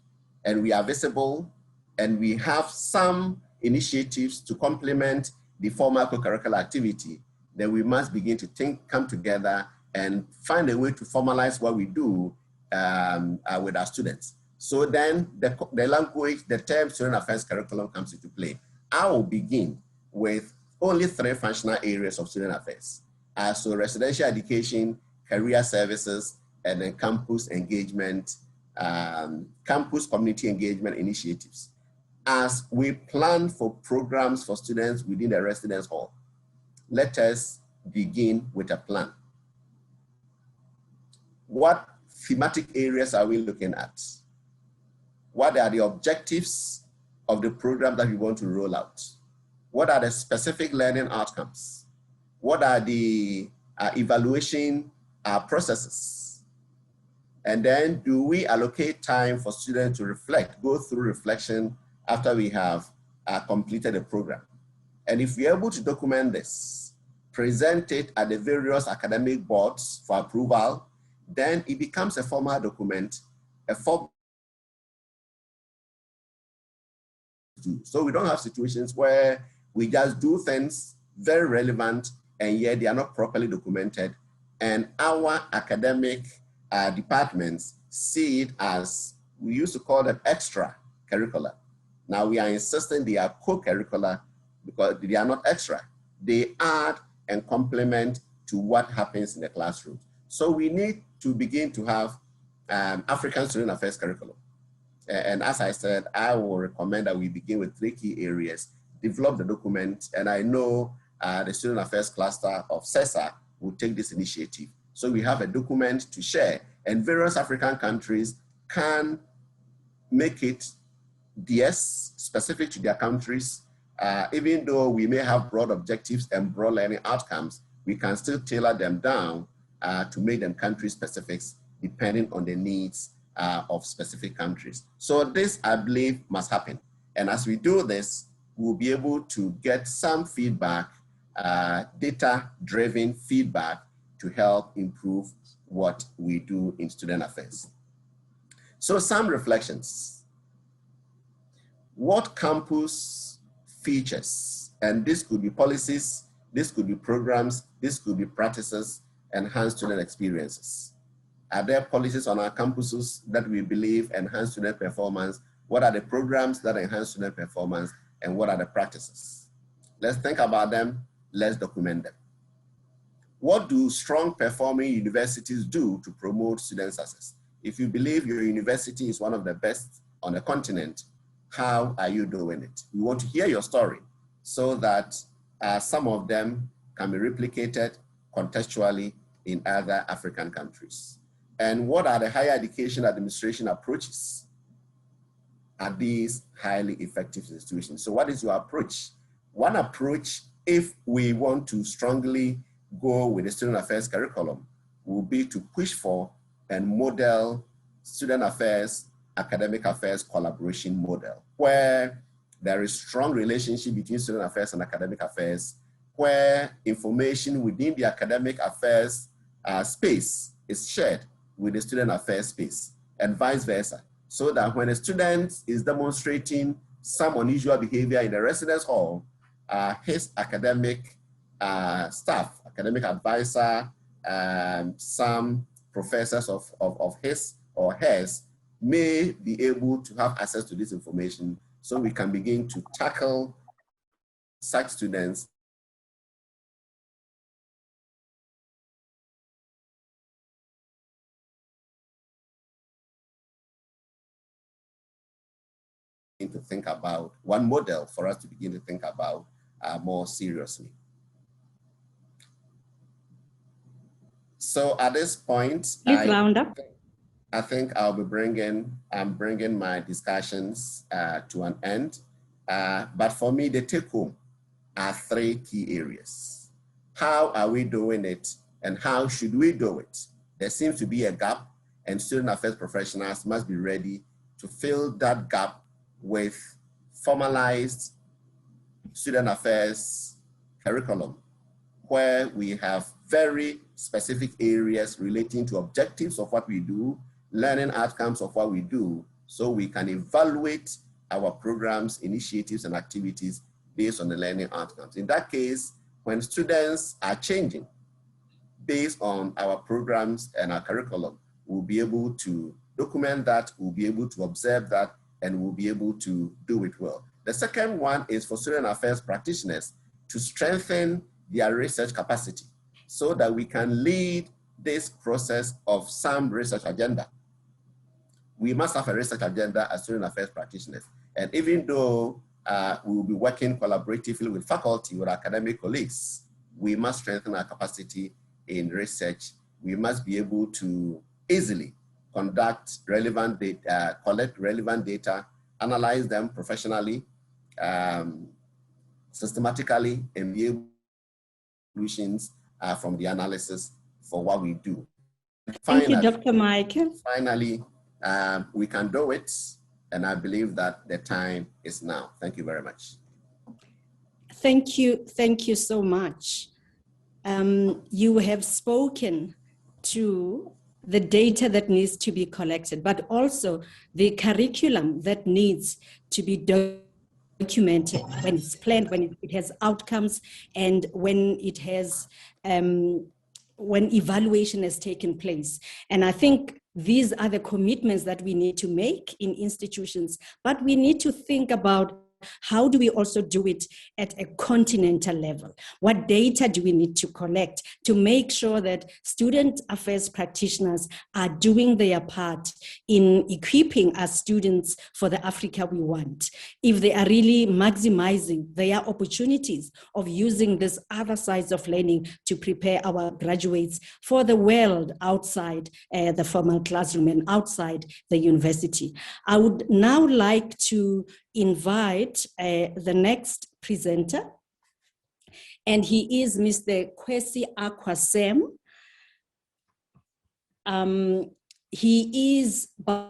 and we are visible and we have some initiatives to complement the formal co-curricular activity, then we must begin to come together and find a way to formalize what we do with our students. So then the language, the term student affairs curriculum comes into play. I will begin with only 3 functional areas of student affairs. So residential education, career services, and then campus engagement, campus community engagement initiatives. As we plan for programs for students within the residence hall, let us begin with a plan. What thematic areas are we looking at? What are the objectives of the program that we want to roll out? What are the specific learning outcomes? What are the evaluation processes? And then do we allocate time for students to reflect, go through reflection after we have completed the program? And if we're able to document this, present it at the various academic boards for approval, then it becomes a formal document, so we don't have situations where we just do things very relevant and yet they are not properly documented, and our academic departments see it as, we used to call them extra curricular. Now we are insisting they are co-curricular because they are not extra. They add and complement to what happens in the classroom. So we need to begin to have African Student Affairs curriculum. And as I said, I will recommend that we begin with 3 key areas, develop the document, and I know the Student Affairs cluster of CESA will take this initiative. So we have a document to share, and various African countries can make it DS specific to their countries. Even though we may have broad objectives and broad learning outcomes, we can still tailor them down to make them country specifics depending on the needs of specific countries. So this, I believe, must happen. And as we do this, we'll be able to get some feedback, data-driven feedback to help improve what we do in student affairs. So some reflections. What campus features, and this could be policies, this could be programs, this could be practices, enhance student experiences. Are there policies on our campuses that we believe enhance student performance? What are the programs that enhance student performance? And what are the practices? Let's think about them, let's document them. What do strong performing universities do to promote student success? If you believe your university is one of the best on the continent, how are you doing it? We want to hear your story so that some of them can be replicated contextually in other African countries. And what are the higher education administration approaches at these highly effective institutions? So what is your approach? One approach, if we want to strongly go with the student affairs curriculum, will be to push for and model student affairs, academic affairs collaboration model, where there is strong relationship between student affairs and academic affairs, where information within the academic affairs space is shared with the student affairs space, and vice versa, so that when a student is demonstrating some unusual behavior in the residence hall, his academic staff, academic advisor, some professors of his or hers may be able to have access to this information, so we can begin to tackle such students to think about, one model for us to begin to think about more seriously. So at this point, please round up. I think I'll be bringing my discussions to an end. But for me, the take home are 3 key areas. How are we doing it, and how should we do it? There seems to be a gap, and student affairs professionals must be ready to fill that gap with formalized student affairs curriculum, where we have very specific areas relating to objectives of what we do, learning outcomes of what we do, so we can evaluate our programs, initiatives, and activities based on the learning outcomes. In that case, when students are changing based on our programs and our curriculum, we'll be able to document that, we'll be able to observe that, and we'll be able to do it well. The second one is for student affairs practitioners to strengthen their research capacity so that we can lead this process of some research agenda. We must have a research agenda as student affairs practitioners. And even though we will be working collaboratively with faculty, with academic colleagues, we must strengthen our capacity in research. We must be able to easily conduct relevant data, collect relevant data, analyze them professionally, systematically, and be able to solutions from the analysis for what we do. Thank you, Dr. Michael. Finally, we can do it, and I believe that the time is now. Thank you very much. Thank you so much. You have spoken to the data that needs to be collected, but also the curriculum that needs to be documented when it's planned, when it has outcomes, and when it has, when evaluation has taken place. And I think these are the commitments that we need to make in institutions, but we need to think about how do we also do it at a continental level? What data do we need to collect to make sure that student affairs practitioners are doing their part in equipping our students for the Africa we want? If they are really maximizing their opportunities of using this other sides of learning to prepare our graduates for the world outside the formal classroom and outside the university. I would now like to invite the next presenter, and he is Mr. Kwesi Akwasem. He is a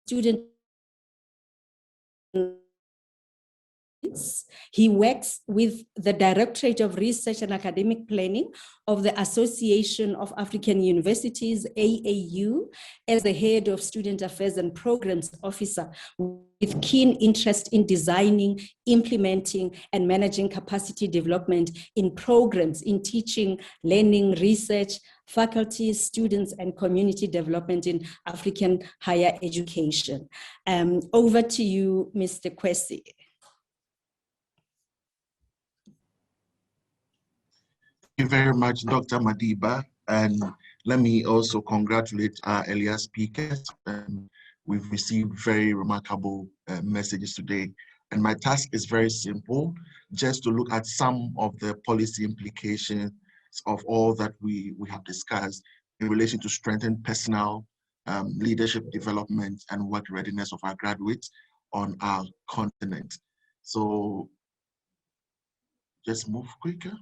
student. He works with the Directorate of Research and Academic Planning of the Association of African Universities, AAU, as the head of Student Affairs and Programs Officer, with keen interest in designing, implementing, and managing capacity development in programs in teaching, learning, research, faculty, students, and community development in African higher education. Over to you, Mr. Kwesi. Thank you very much, Dr. Madiba, and let me also congratulate our earlier speakers. We've received very remarkable messages today, and my task is very simple, just to look at some of the policy implications of all that we have discussed in relation to strengthen personal leadership development and work readiness of our graduates on our continent. So just move quicker.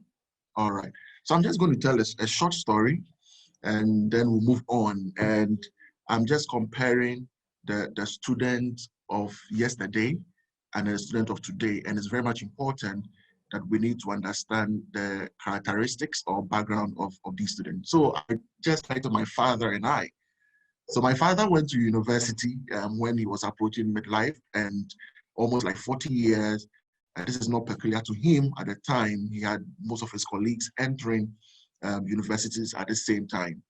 All right, so I'm just going to tell a short story and then we'll move on. And I'm just comparing the student of yesterday and the student of today. And it's very much important that we need to understand the characteristics or background of these students. So I just like to my father and I. So my father went to university when he was approaching midlife, and almost like 40 years. This is not peculiar to him. At the time, he had most of his colleagues entering universities at the same time.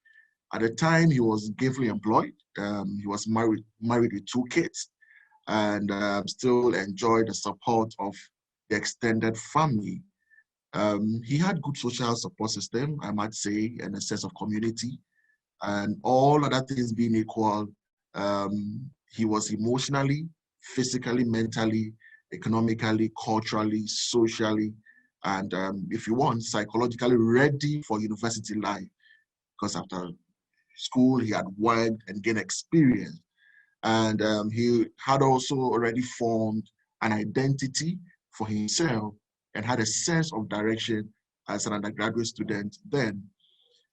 At the time, he was gainfully employed. He was married with 2 kids, and still enjoyed the support of the extended family. He had good social support system, I might say, and a sense of community. And all other things being equal, he was emotionally, physically, mentally, economically, culturally, socially, and if you want, psychologically ready for university life. Because after school, he had worked and gained experience. And he had also already formed an identity for himself and had a sense of direction as an undergraduate student then.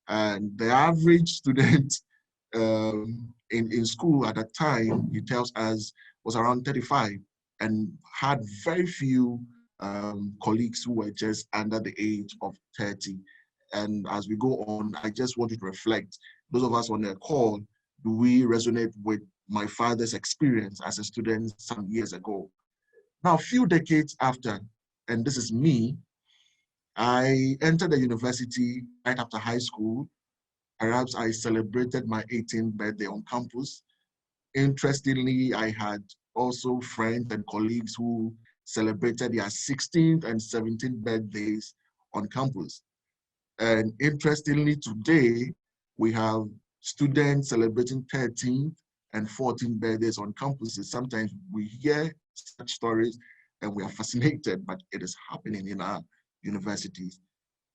And the average student in school at that time, he tells us, was around 35 and had very few colleagues who were just under the age of 30. And as we go on, I just want you to reflect, those of us on the call, do we resonate with my father's experience as a student some years ago? Now, a few decades after, and this is me, I entered the university right after high school. Perhaps I celebrated my 18th birthday on campus. Interestingly, I had also friends and colleagues who celebrated their 16th and 17th birthdays on campus. And interestingly, today, we have students celebrating 13th and 14th birthdays on campuses. Sometimes we hear such stories and we are fascinated, but it is happening in our universities.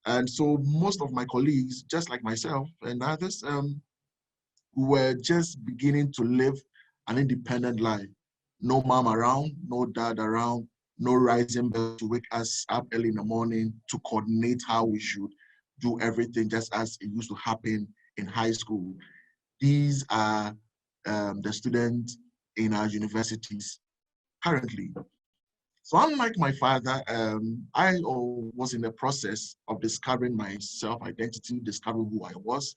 And so most of my colleagues, just like myself and others, who were just beginning to live an independent life. No mom around, no dad around, no rising bell to wake us up early in the morning to coordinate how we should do everything just as it used to happen in high school. These are the students in our universities currently. So unlike my father, I was in the process of discovering my self-identity, discovering who I was.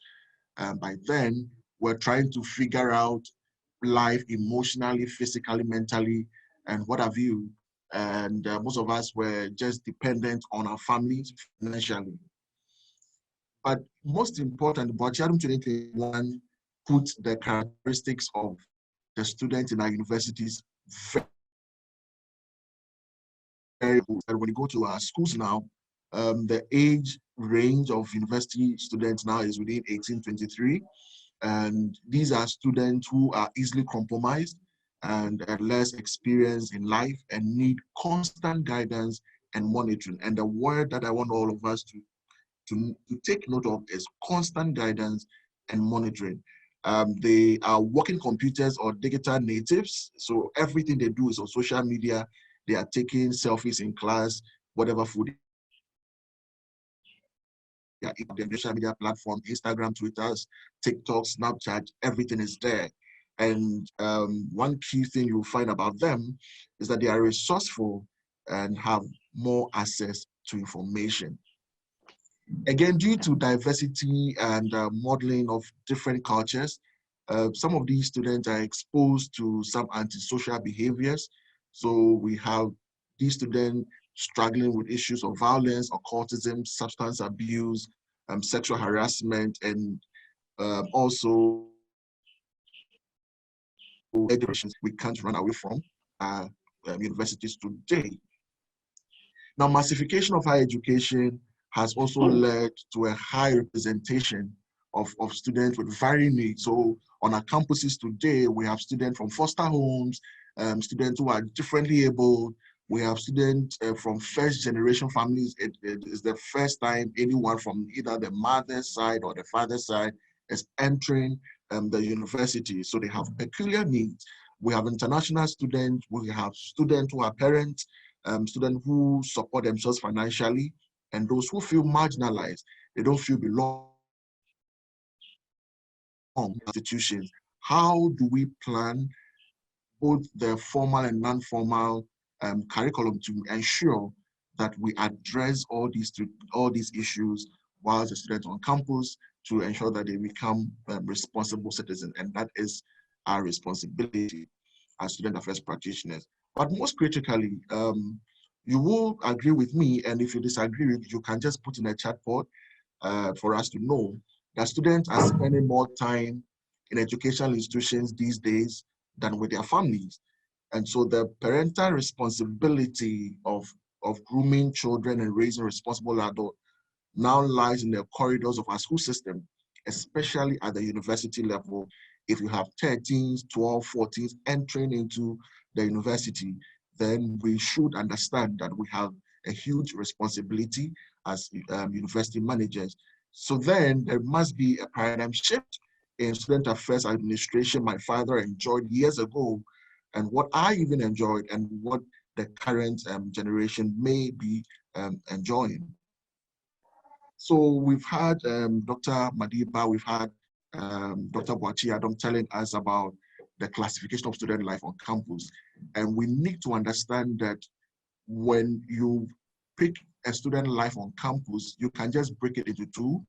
By then, we're trying to figure out life emotionally, physically, mentally, and what have you. And most of us were just dependent on our families financially. But most important, Boachiadum 2021 put the characteristics of the students in our universities very good. And when you go to our schools now, the age range of university students now is within 18-23. And these are students who are easily compromised and are less experienced in life and need constant guidance and monitoring. And the word that I want all of us to take note of is constant guidance and monitoring. They are working computers or digital natives. So everything they do is on social media. They are taking selfies in class, whatever food their social media platform, Instagram, Twitter, TikTok, Snapchat, everything is there. And one key thing you'll find about them is that they are resourceful and have more access to information. Again, due to diversity and modeling of different cultures, some of these students are exposed to some antisocial behaviors. So we have these students struggling with issues of violence, occultism, substance abuse, sexual harassment, and also education we can't run away from universities today. Now, massification of higher education has also led to a high representation of students with varying needs. So on our campuses today, we have students from foster homes, students who are differently able. We have students from first generation families. It is the first time anyone from either the mother's side or the father's side is entering the university. So they have peculiar needs. We have international students. We have students who are parents, students who support themselves financially, and those who feel marginalized. They don't feel belong in institutions. How do we plan both the formal and non-formal curriculum to ensure that we address all these issues while the students on campus, to ensure that they become responsible citizens? And that is our responsibility as student affairs practitioners. But most critically, you will agree with me, and if you disagree, you can just put in a chat board for us to know that students are spending more time in educational institutions these days than with their families. And so the parental responsibility of grooming children and raising responsible adults now lies in the corridors of our school system, especially at the university level. If you have 13s, 12, 14s entering into the university, then we should understand that we have a huge responsibility as university managers. So then there must be a paradigm shift in student affairs administration my father enjoyed years ago, and what I even enjoyed, and what the current generation may be enjoying. So we've had Dr. Madiba, we've had Dr. Boachi Adam telling us about the classification of student life on campus. And we need to understand that when you pick a student life on campus, you can just break it into two.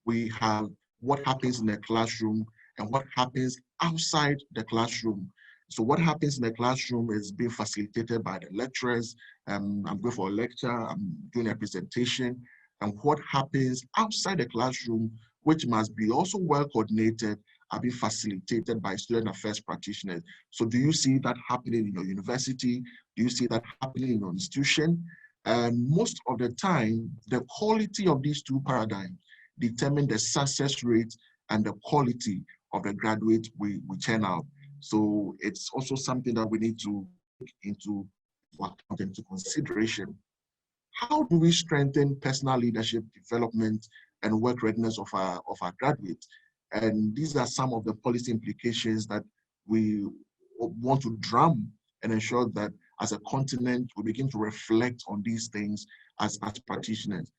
We have what happens in the classroom and what happens outside the classroom. So what happens in the classroom is being facilitated by the lecturers. I'm going for a lecture, I'm doing a presentation. And what happens outside the classroom, which must be also well coordinated, are being facilitated by student affairs practitioners. So do you see that happening in your university? Do you see that happening in your institution? And most of the time, the quality of these two paradigms determine the success rate and the quality of the graduate we churn out. So it's also something that we need to take into account, into consideration. How do we strengthen personal leadership development and work readiness of our graduates? And these are some of the policy implications that we want to drum and ensure that as a continent, we begin to reflect on these things as practitioners.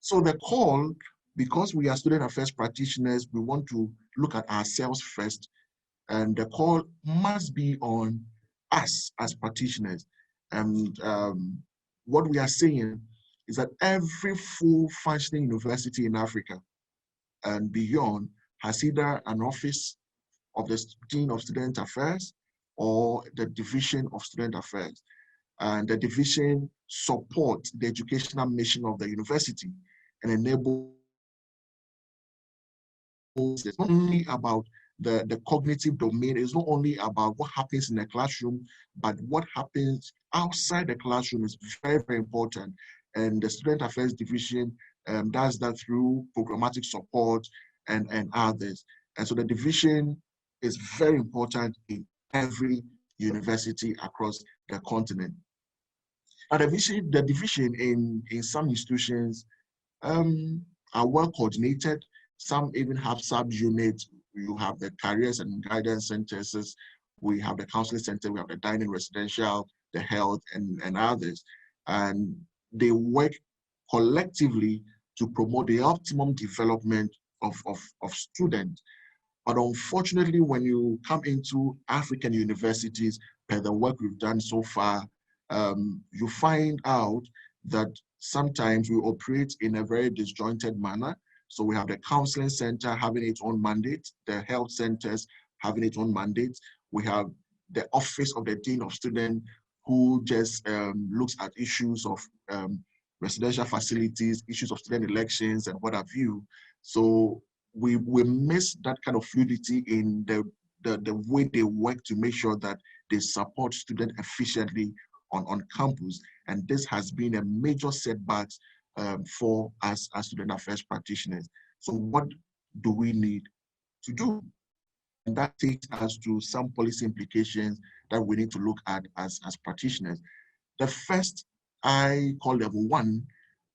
So the call, because we are student affairs practitioners, we want to look at ourselves first, and the call must be on us as practitioners. And what we are saying is that every full functioning university in Africa and beyond has either an office of the Dean of Student Affairs or the Division of Student Affairs. And the division supports the educational mission of the university and enables. It's not only about the cognitive domain is not only about what happens in the classroom, but what happens outside the classroom is very, very important. And the Student Affairs Division does that through programmatic support and others. And so the division is very important in every university across the continent. And the division in some institutions are well coordinated. Some even have sub-units. You have the careers and guidance centers. We have the counseling center. We have the dining residential, the health, and others. And they work collectively to promote the optimum development of students. But unfortunately, when you come into African universities, per the work we've done so far, you find out that sometimes we operate in a very disjointed manner. So we have the counseling center having its own mandate, the health centers having its own mandate. We have the office of the dean of students who just looks at issues of residential facilities, issues of student elections and what have you. So we miss that kind of fluidity in the way they work to make sure that they support students efficiently on campus. And this has been a major setback for us as student affairs practitioners. So what do we need to do? And that takes us to some policy implications that we need to look at as practitioners. The first, I call level 1,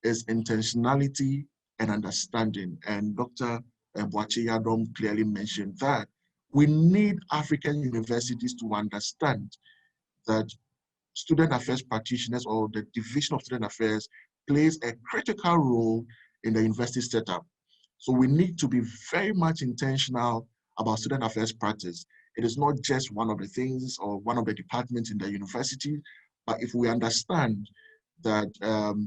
is intentionality and understanding. And Dr. Boache Yadom clearly mentioned that we need African universities to understand that student affairs practitioners or the division of student affairs plays a critical role in the university setup. So we need to be very much intentional about student affairs practice. It is not just one of the things or one of the departments in the university, but if we understand that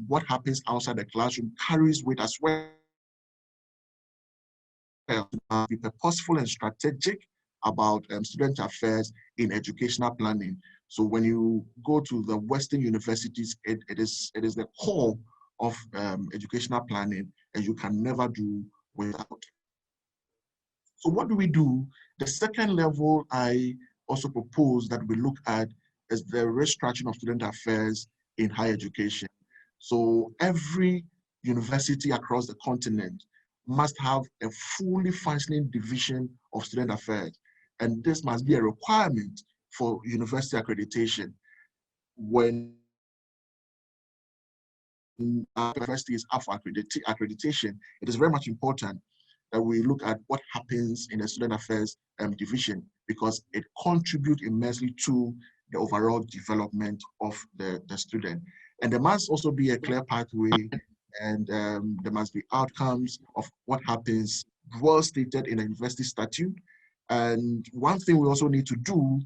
what happens outside the classroom carries weight as well, be purposeful and strategic about student affairs in educational planning. So when you go to the Western universities, it is the core of educational planning, and you can never do without. So what do we do? The second level I also propose that we look at is the restructuring of student affairs in higher education. So every university across the continent must have a fully functioning division of student affairs. And this must be a requirement for university accreditation. When our university is up for accreditation, it is very much important that we look at what happens in the student affairs division, because it contributes immensely to the overall development of the student. And there must also be a clear pathway, and there must be outcomes of what happens well stated in the university statute. And one thing we also need to do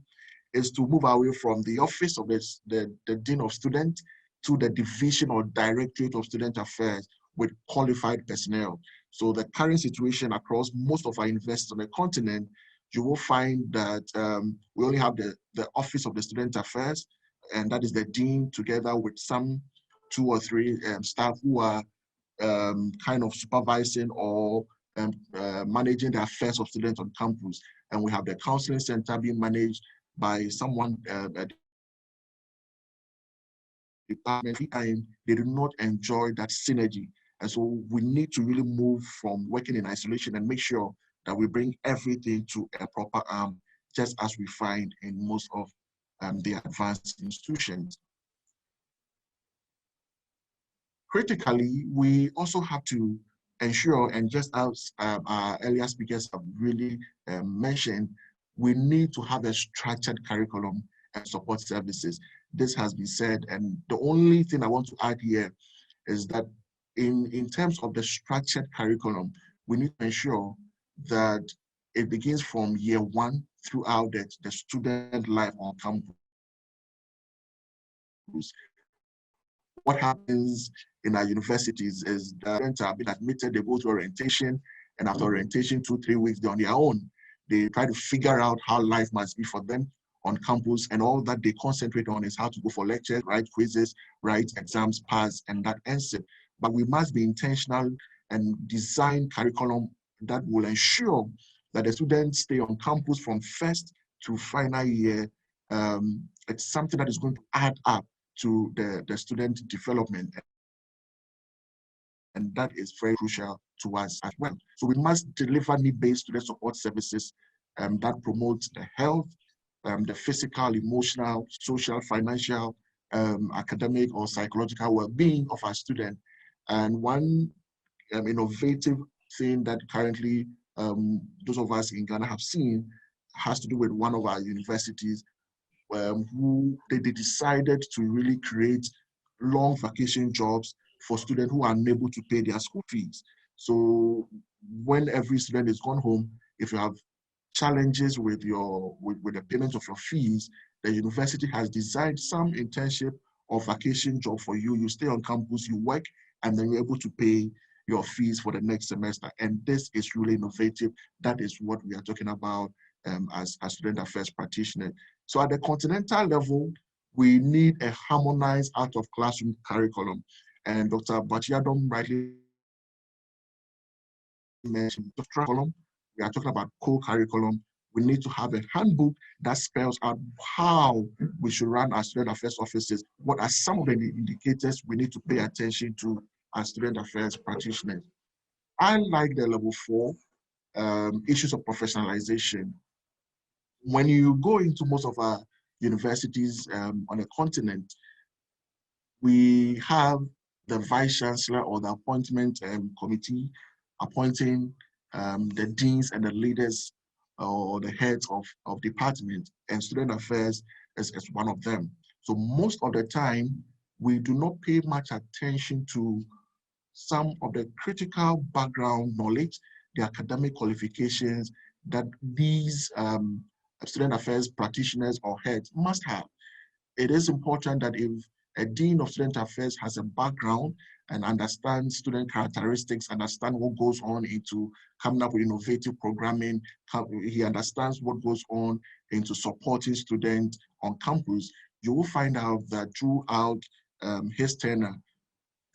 is to move away from the office of the Dean of Students to the division or directorate of student affairs with qualified personnel. So the current situation across most of our universities on the continent, you will find that we only have the office of the student affairs, and that is the dean together with some 2 or 3 staff who are kind of supervising or managing the affairs of students on campus. And we have the counseling center being managed by someone department, and they do not enjoy that synergy. And so we need to really move from working in isolation and make sure that we bring everything to a proper arm, just as we find in most of the advanced institutions. Critically, we also have to ensure, and just as our earlier speakers have really mentioned, we need to have a structured curriculum and support services. This has been said, and the only thing I want to add here is that in terms of the structured curriculum, we need to ensure that it begins from year 1 throughout the student life on campus. What happens in our universities is the students are being admitted, they go to orientation, and after orientation, 2-3 weeks, they're on their own. They try to figure out how life must be for them on campus, and all that they concentrate on is how to go for lectures, write quizzes, write exams, pass, and that ends it. But we must be intentional and design curriculum that will ensure that the students stay on campus from first to final year. It's something that is going to add up to the student development. And that is very crucial to us as well. So we must deliver need-based student support services that promote the health, the physical, emotional, social, financial, academic or psychological well-being of our student. And one innovative thing that currently those of us in Ghana have seen has to do with one of our universities who they decided to really create long vacation jobs for students who are unable to pay their school fees. So when every student is gone home, if you have challenges with with the payment of your fees, the university has designed some internship or vacation job for you. You stay on campus, you work, and then you're able to pay your fees for the next semester. And this is really innovative. That is what we are talking about as student affairs practitioners. So at the continental level, we need a harmonized out of classroom curriculum. And Dr. Bachiadom rightly mentioned the curriculum. We are talking about co-curriculum. We need to have a handbook that spells out how we should run our student affairs offices. What are some of the indicators we need to pay attention to as student affairs practitioners? I like the level 4 issues of professionalization. When you go into most of our universities on the continent, we have the vice chancellor or the appointment committee appointing the deans and the leaders or the heads of departments, and student affairs is one of them. So most of the time, we do not pay much attention to some of the critical background knowledge, the academic qualifications that these student affairs practitioners or heads must have. It is important that if a dean of student affairs has a background and understands student characteristics, understand what goes on into coming up with innovative programming, he understands what goes on into supporting students on campus, you will find out that throughout his tenure,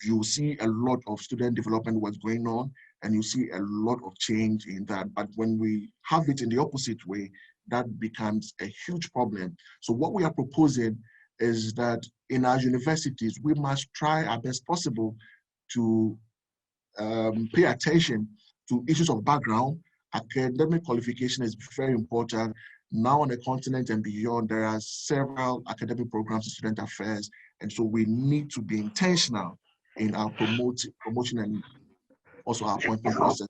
you see a lot of student development what's going on, and you see a lot of change in that. But when we have it in the opposite way, that becomes a huge problem. So what we are proposing is that in our universities, we must try our best possible to pay attention to issues of background. Academic qualification is very important. Now on the continent and beyond, there are several academic programs in student affairs, and so we need to be intentional in our promotion and also our appointment process.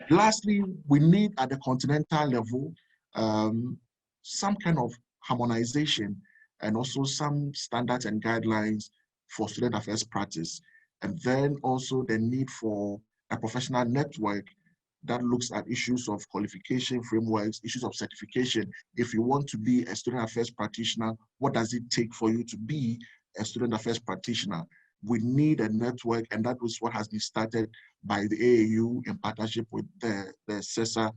Lastly, we need at the continental level some kind of harmonization and also some standards and guidelines for student affairs practice. And then also the need for a professional network that looks at issues of qualification frameworks, issues of certification. If you want to be a student affairs practitioner, what does it take for you to be a student affairs practitioner? We need a network, and that was what has been started by the AAU in partnership with the CESA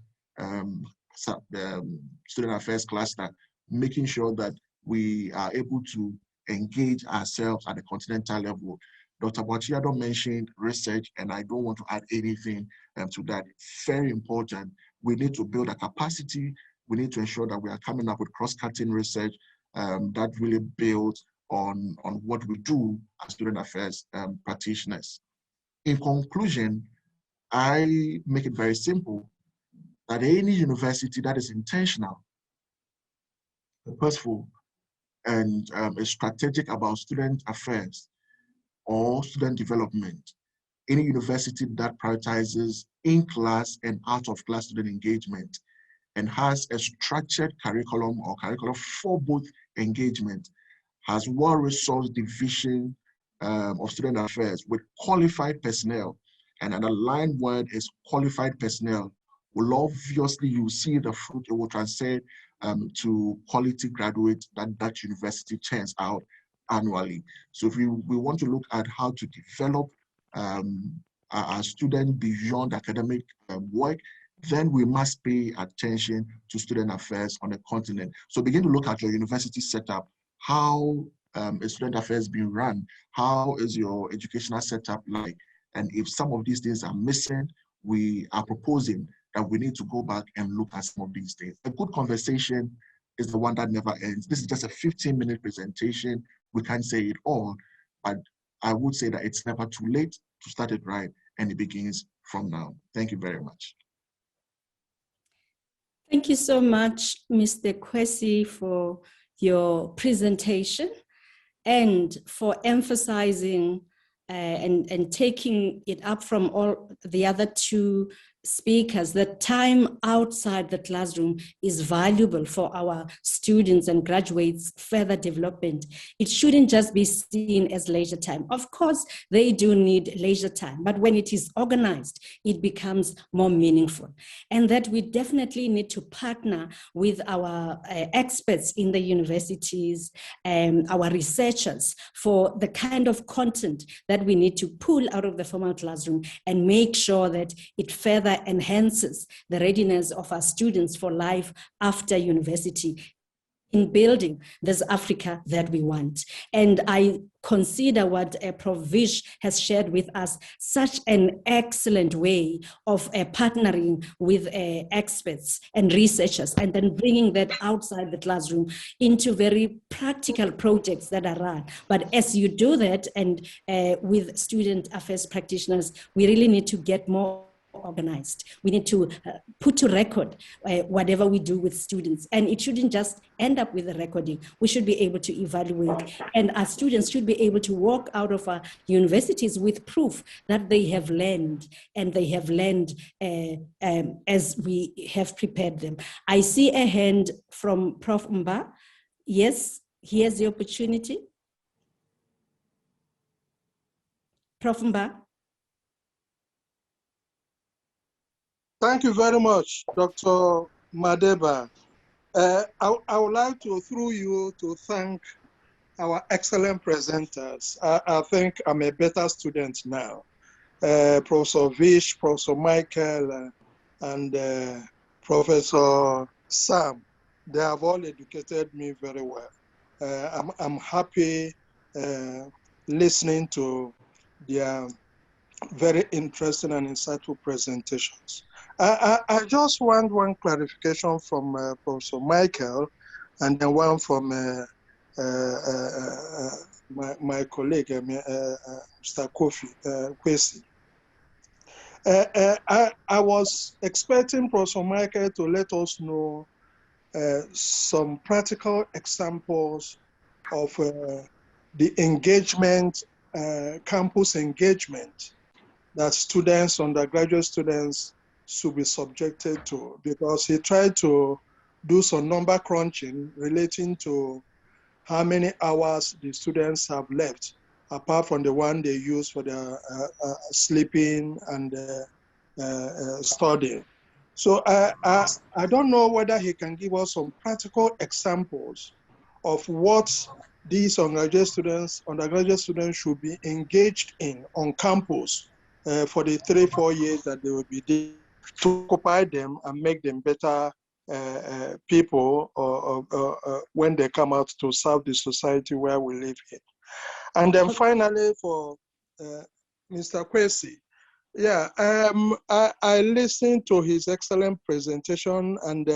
Student Affairs Cluster, making sure that we are able to engage ourselves at the continental level. Dr. Bachiado mentioned research, and I don't want to add anything to that. It's very important. We need to build a capacity. We need to ensure that we are coming up with cross-cutting research that really builds on what we do as student affairs practitioners. In conclusion, I make it very simple that any university that is intentional, purposeful, and is strategic about student affairs or student development, any university that prioritizes in-class and out-of-class student engagement and has a structured curriculum or curriculum for both engagement, has well-resourced division of student affairs with qualified personnel, and an aligned word is qualified personnel, will obviously, you see the fruit, it will translate to quality graduates that university churns out annually. So if we want to look at how to develop our students beyond academic work, then we must pay attention to student affairs on the continent. So begin to look at your university setup. How is student affairs being run? How is your educational setup like? And if some of these things are missing, we are proposing that we need to go back and look at some of these things. A good conversation is the one that never ends. This is just a 15-minute presentation. We can't say it all, but I would say that it's never too late to start it right, and it begins from now. Thank you very much. Thank you so much, Mr. Kwesi, for your presentation and for emphasizing and taking it up from all the other two speakers, that time outside the classroom is valuable for our students and graduates' further development. It shouldn't just be seen as leisure time. Of course, they do need leisure time, but when it is organized, it becomes more meaningful. And that we definitely need to partner with our experts in the universities, our researchers, for the kind of content that we need to pull out of the formal classroom and make sure that it further enhances the readiness of our students for life after university, in building this Africa that we want. And I consider what Prof. Vish has shared with us such an excellent way of partnering with experts and researchers, and then bringing that outside the classroom into very practical projects that are run. But as you do that, and with student affairs practitioners, we really need to get more organized. We need to put to record whatever we do with students, and it shouldn't just end up with a recording. We should be able to evaluate, and our students should be able to walk out of our universities with proof that they have learned, and they have learned as we have prepared them. I see a hand from Prof. Mba. Yes, here's the opportunity. Prof. Mba. Thank you very much, Dr. Madeba. I would like to, through you, to thank our excellent presenters. I think I'm a better student now. Professor Vish, Professor Michael, and Professor Sam, they have all educated me very well. I'm happy listening to their very interesting and insightful presentations. I just want one clarification from Professor Michael, and then one from my colleague, Mr. Kwesi. I was expecting Professor Michael to let us know some practical examples of the engagement, campus engagement that students, undergraduate students, should be subjected to, because he tried to do some number crunching relating to how many hours the students have left, apart from the one they use for their sleeping and studying. So I don't know whether he can give us some practical examples of what these undergraduate students should be engaged in on campus for the 3-4 years that they will be there, to occupy them and make them better people when they come out to serve the society where we live in. And then finally, for Mr. Kwesi, yeah, I listened to his excellent presentation, and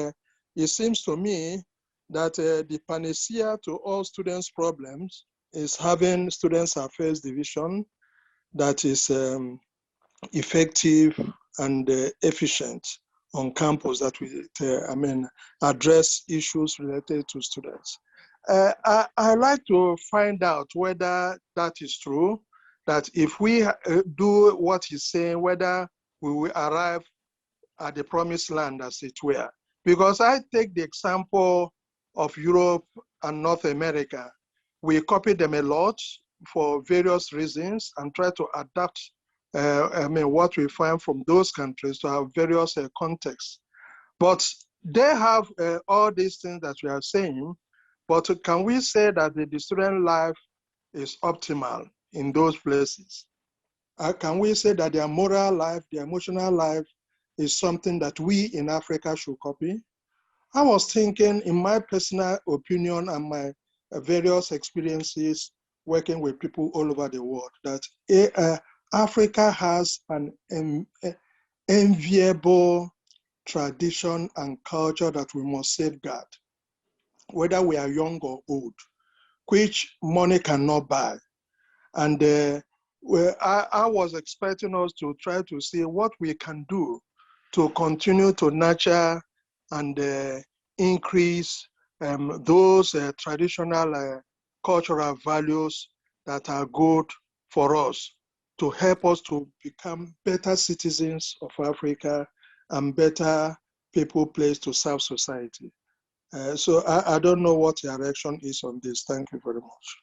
it seems to me that the panacea to all students' problems is having Students Affairs Division that is effective and efficient on campus, that will address issues related to students. I like to find out whether that is true, that if we do what he's saying, whether we will arrive at the promised land, as it were. Because I take the example of Europe and North America. We copy them a lot for various reasons and try to adapt what we find from those countries to have various contexts. But they have all these things that we are saying, but can we say that the student life is optimal in those places? Can we say that their moral life, their emotional life is something that we in Africa should copy? I was thinking, in my personal opinion and my various experiences working with people all over the world, that Africa has an enviable tradition and culture that we must safeguard, whether we are young or old, which money cannot buy. And I was expecting us to try to see what we can do to continue to nurture and increase those traditional cultural values that are good for us, to help us to become better citizens of Africa and better people placed to serve society. So I don't know what your reaction is on this. Thank you very much.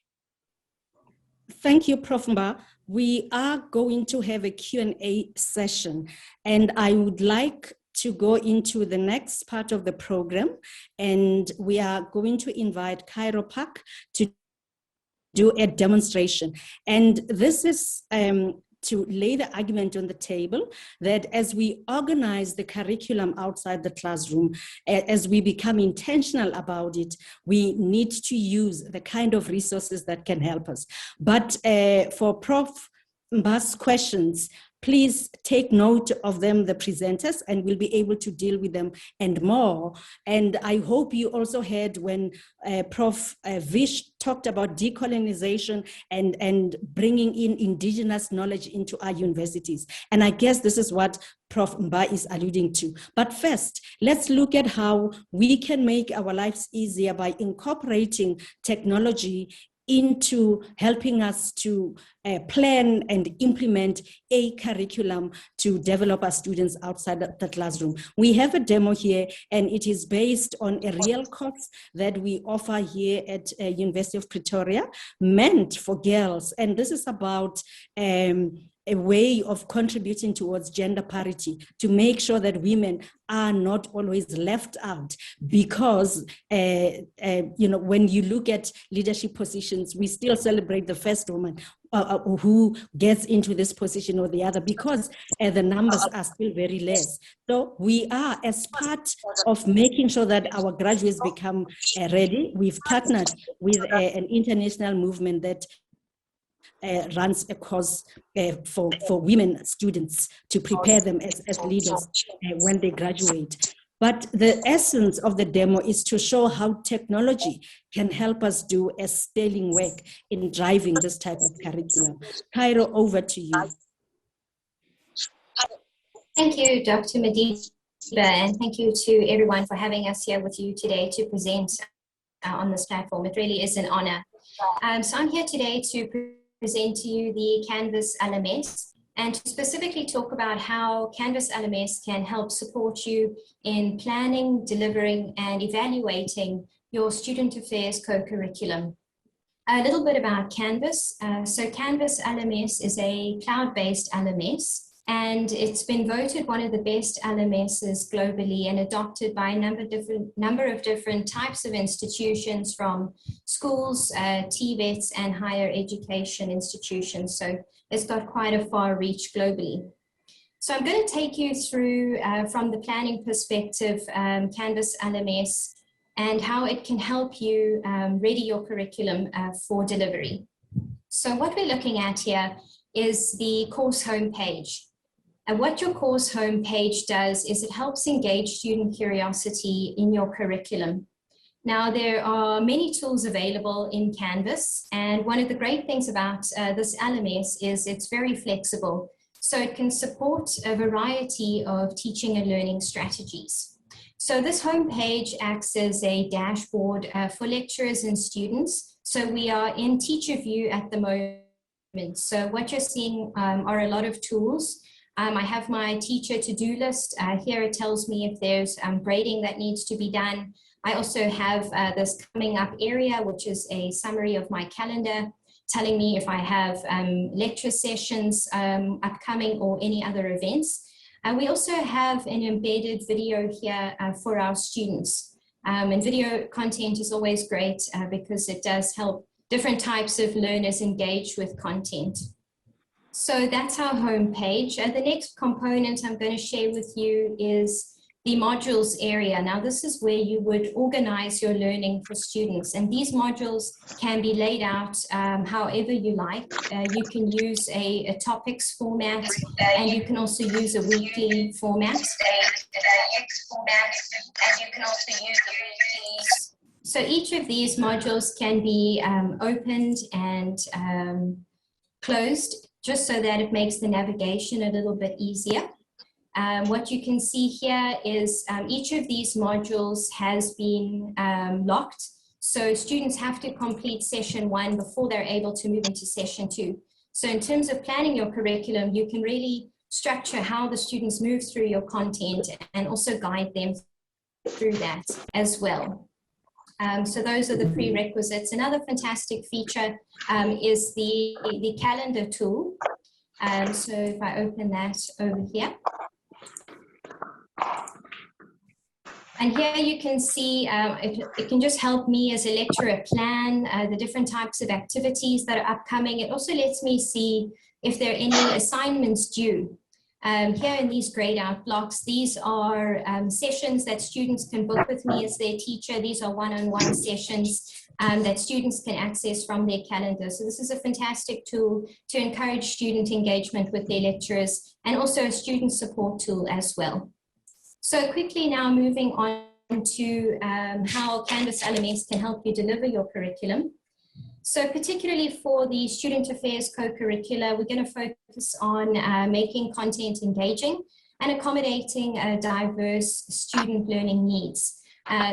Thank you, Prof. Mba. We are going to have a Q&A session, and I would like to go into the next part of the program, and we are going to invite Cairo Park to do a demonstration. And this is to lay the argument on the table that as we organize the curriculum outside the classroom, as we become intentional about it, we need to use the kind of resources that can help us. But for Prof. Mba's questions, please take note of them, the presenters, and we'll be able to deal with them and more. And I hope you also heard when Prof. Vish talked about decolonization and bringing in indigenous knowledge into our universities. And I guess this is what Prof. Mba is alluding to. But first, let's look at how we can make our lives easier by incorporating technology into helping us to plan and implement a curriculum to develop our students outside the classroom. We have a demo here, and it is based on a real course that we offer here at University of Pretoria, meant for girls. And this is about a way of contributing towards gender parity, to make sure that women are not always left out, because when you look at leadership positions, we still celebrate the first woman who gets into this position or the other, because the numbers are still very less. So we are, as part of making sure that our graduates become ready, we've partnered with an international movement that runs a course for women students to prepare them as leaders when they graduate. But the essence of the demo is to show how technology can help us do a sterling work in driving this type of curriculum. Cairo, over to you. Thank you, Dr. Madiba, and thank you to everyone for having us here with you today to present on this platform. It really is an honor. So I'm here today to present to you the Canvas LMS, and to specifically talk about how Canvas LMS can help support you in planning, delivering, and evaluating your student affairs co-curriculum. A little bit about Canvas. So Canvas LMS is a cloud-based LMS, and it's been voted one of the best LMSs globally and adopted by a number of different types of institutions, from schools, TVETs, and higher education institutions. So it's got quite a far reach globally. So I'm going to take you through, from the planning perspective, Canvas LMS and how it can help you ready your curriculum for delivery. So what we're looking at here is the course homepage. And what your course homepage does is it helps engage student curiosity in your curriculum. Now, there are many tools available in Canvas, and one of the great things about this LMS is it's very flexible. So it can support a variety of teaching and learning strategies. So this homepage acts as a dashboard for lecturers and students. So we are in teacher view at the moment. So what you're seeing are a lot of tools. I have my teacher to-do list. Here it tells me if there's grading that needs to be done. I also have this coming up area, which is a summary of my calendar, telling me if I have lecture sessions upcoming or any other events. We also have an embedded video here for our students. And video content is always great because it does help different types of learners engage with content. So that's our homepage. The next component I'm going to share with you is the modules area. Now, this is where you would organize your learning for students, and these modules can be laid out however you like. You can use a topics format, and you can also use a weekly format. So each of these modules can be opened and closed, just so that it makes the navigation a little bit easier. What you can see here is each of these modules has been locked. So students have to complete session 1 before they're able to move into session 2. So in terms of planning your curriculum, you can really structure how the students move through your content and also guide them through that as well. So those are the prerequisites. Another fantastic feature is the calendar tool. So if I open that over here. And here you can see it can just help me as a lecturer plan the different types of activities that are upcoming. It also lets me see if there are any assignments due. Here in these grayed out blocks, these are sessions that students can book with me as their teacher. These are one-on-one sessions that students can access from their calendar. So this is a fantastic tool to encourage student engagement with their lecturers, and also a student support tool as well. So quickly now moving on to how Canvas LMS can help you deliver your curriculum. So particularly for the Student Affairs co-curricular, we're going to focus on making content engaging and accommodating diverse student learning needs.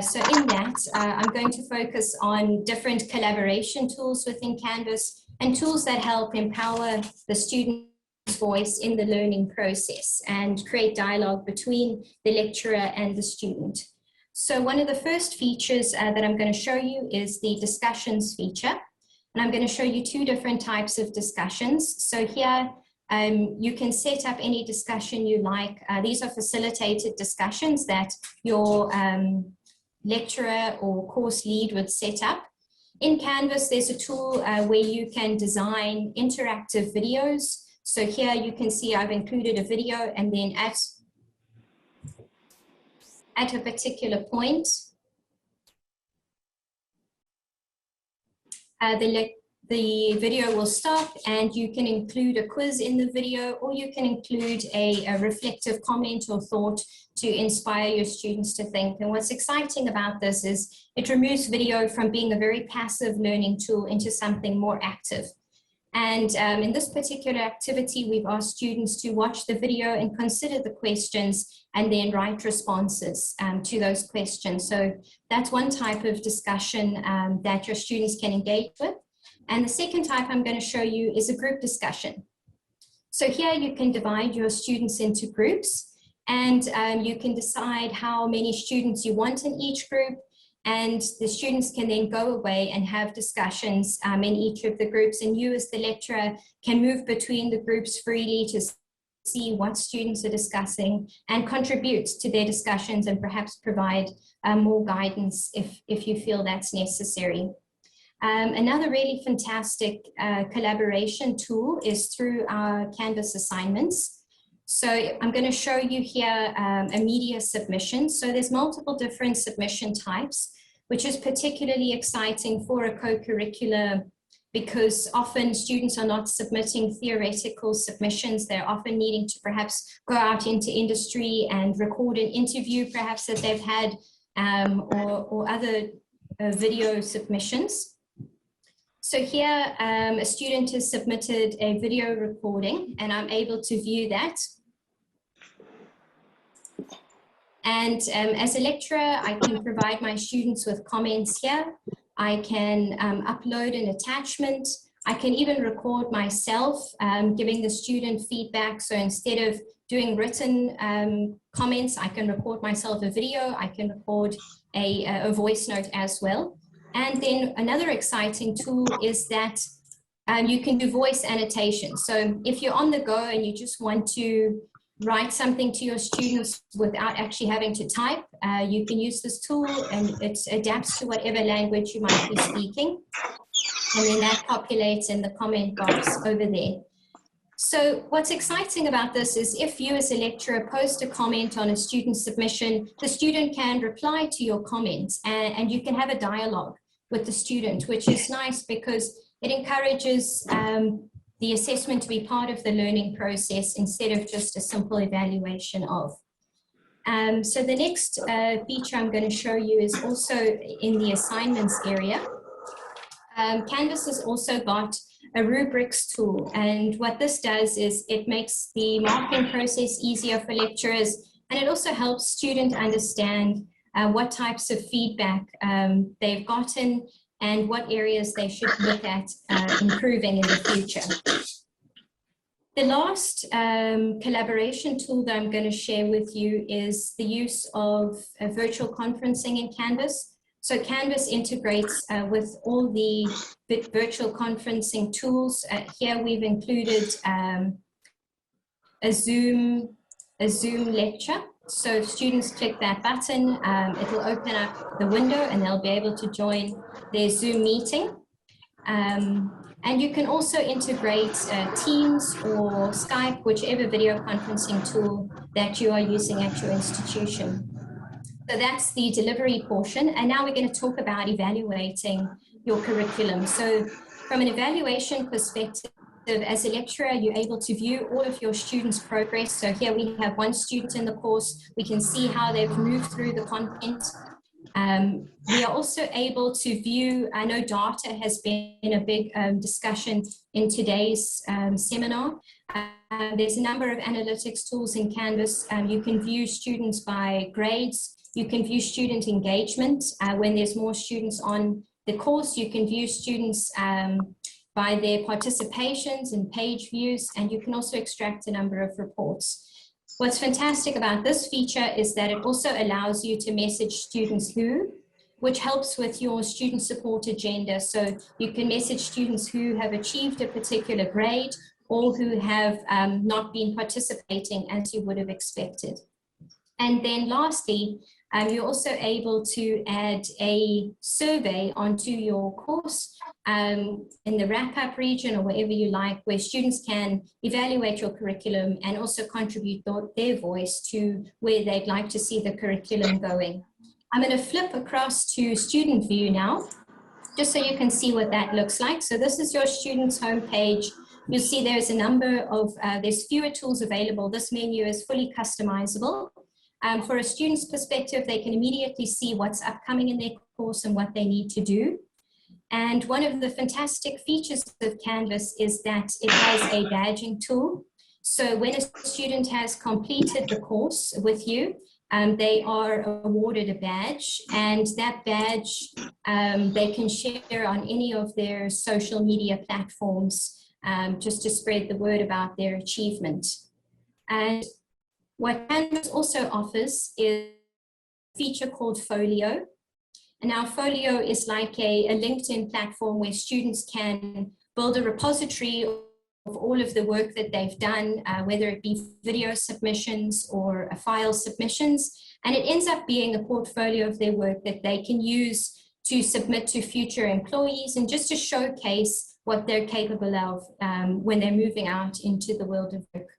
So in that, I'm going to focus on different collaboration tools within Canvas and tools that help empower the student voice in the learning process and create dialogue between the lecturer and the student. So one of the first features that I'm going to show you is the discussions feature. And I'm going to show you 2 different types of discussions. So here you can set up any discussion you like. These are facilitated discussions that your lecturer or course lead would set up. In Canvas, there's a tool where you can design interactive videos. So here you can see I've included a video, and then at a particular point, the video will stop, and you can include a quiz in the video, or you can include a reflective comment or thought to inspire your students to think. And what's exciting about this is it removes video from being a very passive learning tool into something more active. And in this particular activity, we've asked students to watch the video and consider the questions and then write responses to those questions. So that's one type of discussion that your students can engage with. And the second type I'm going to show you is a group discussion. So here you can divide your students into groups, and you can decide how many students you want in each group. And the students can then go away and have discussions in each of the groups, and you as the lecturer can move between the groups freely to see what students are discussing and contribute to their discussions, and perhaps provide more guidance if you feel that's necessary. Another really fantastic collaboration tool is through our Canvas assignments. So I'm going to show you here a media submission. So there's multiple different submission types, which is particularly exciting for a co-curricular, because often students are not submitting theoretical submissions. They're often needing to perhaps go out into industry and record an interview perhaps that they've had, or other video submissions. So here, a student has submitted a video recording, and I'm able to view that. And as a lecturer, I can provide my students with comments here. I can upload an attachment. I can even record myself, giving the student feedback. So instead of doing written comments, I can record myself a video. I can record a voice note as well. And then another exciting tool is that you can do voice annotation. So if you're on the go and you just want to write something to your students without actually having to type, you can use this tool, and it adapts to whatever language you might be speaking. And then that populates in the comment box over there. So what's exciting about this is if you as a lecturer post a comment on a student submission, the student can reply to your comments and you can have a dialogue with the student, which is nice because it encourages the assessment to be part of the learning process instead of just a simple evaluation of. So the next feature I'm going to show you is also in the assignments area. Canvas has also got a rubrics tool, and what this does is it makes the marking process easier for lecturers, and it also helps students understand what types of feedback they've gotten and what areas they should look at improving in the future. The last collaboration tool that I'm going to share with you is the use of virtual conferencing in Canvas. So Canvas integrates with all the virtual conferencing tools. Here we've included a Zoom lecture. So if students click that button, it'll open up the window and they'll be able to join their Zoom meeting. And you can also integrate Teams or Skype, whichever video conferencing tool that you are using at your institution. So that's the delivery portion. And now we're going to talk about evaluating your curriculum. So from an evaluation perspective, as a lecturer, you're able to view all of your students' progress. So here we have one student in the course. We can see how they've moved through the content. We are also able to view, I know data has been a big discussion in today's seminar. There's a number of analytics tools in Canvas. You can view students by grades. You can view student engagement. When there's more students on the course, you can view students by their participations and page views, and you can also extract a number of reports. What's fantastic about this feature is that it also allows you to message students who, which helps with your student support agenda. So you can message students who have achieved a particular grade or who have not been participating as you would have expected. And then lastly, you're also able to add a survey onto your course in the wrap-up region or wherever you like, where students can evaluate your curriculum and also contribute their voice to where they'd like to see the curriculum going. I'm going to flip across to student view now, just so you can see what that looks like. So this is your student's homepage. You'll see there's a number of, there's fewer tools available. This menu is fully customizable. For a student's perspective, they can immediately see what's upcoming in their course and what they need to do. And one of the fantastic features of Canvas is that it has a badging tool. So when a student has completed the course with you, they are awarded a badge, and that badge they can share on any of their social media platforms just to spread the word about their achievement. And what Canvas also offers is a feature called Folio. And now Folio is like a LinkedIn platform where students can build a repository of all of the work that they've done, whether it be video submissions or file submissions. And it ends up being a portfolio of their work that they can use to submit to future employees and just to showcase what they're capable of when they're moving out into the world of work.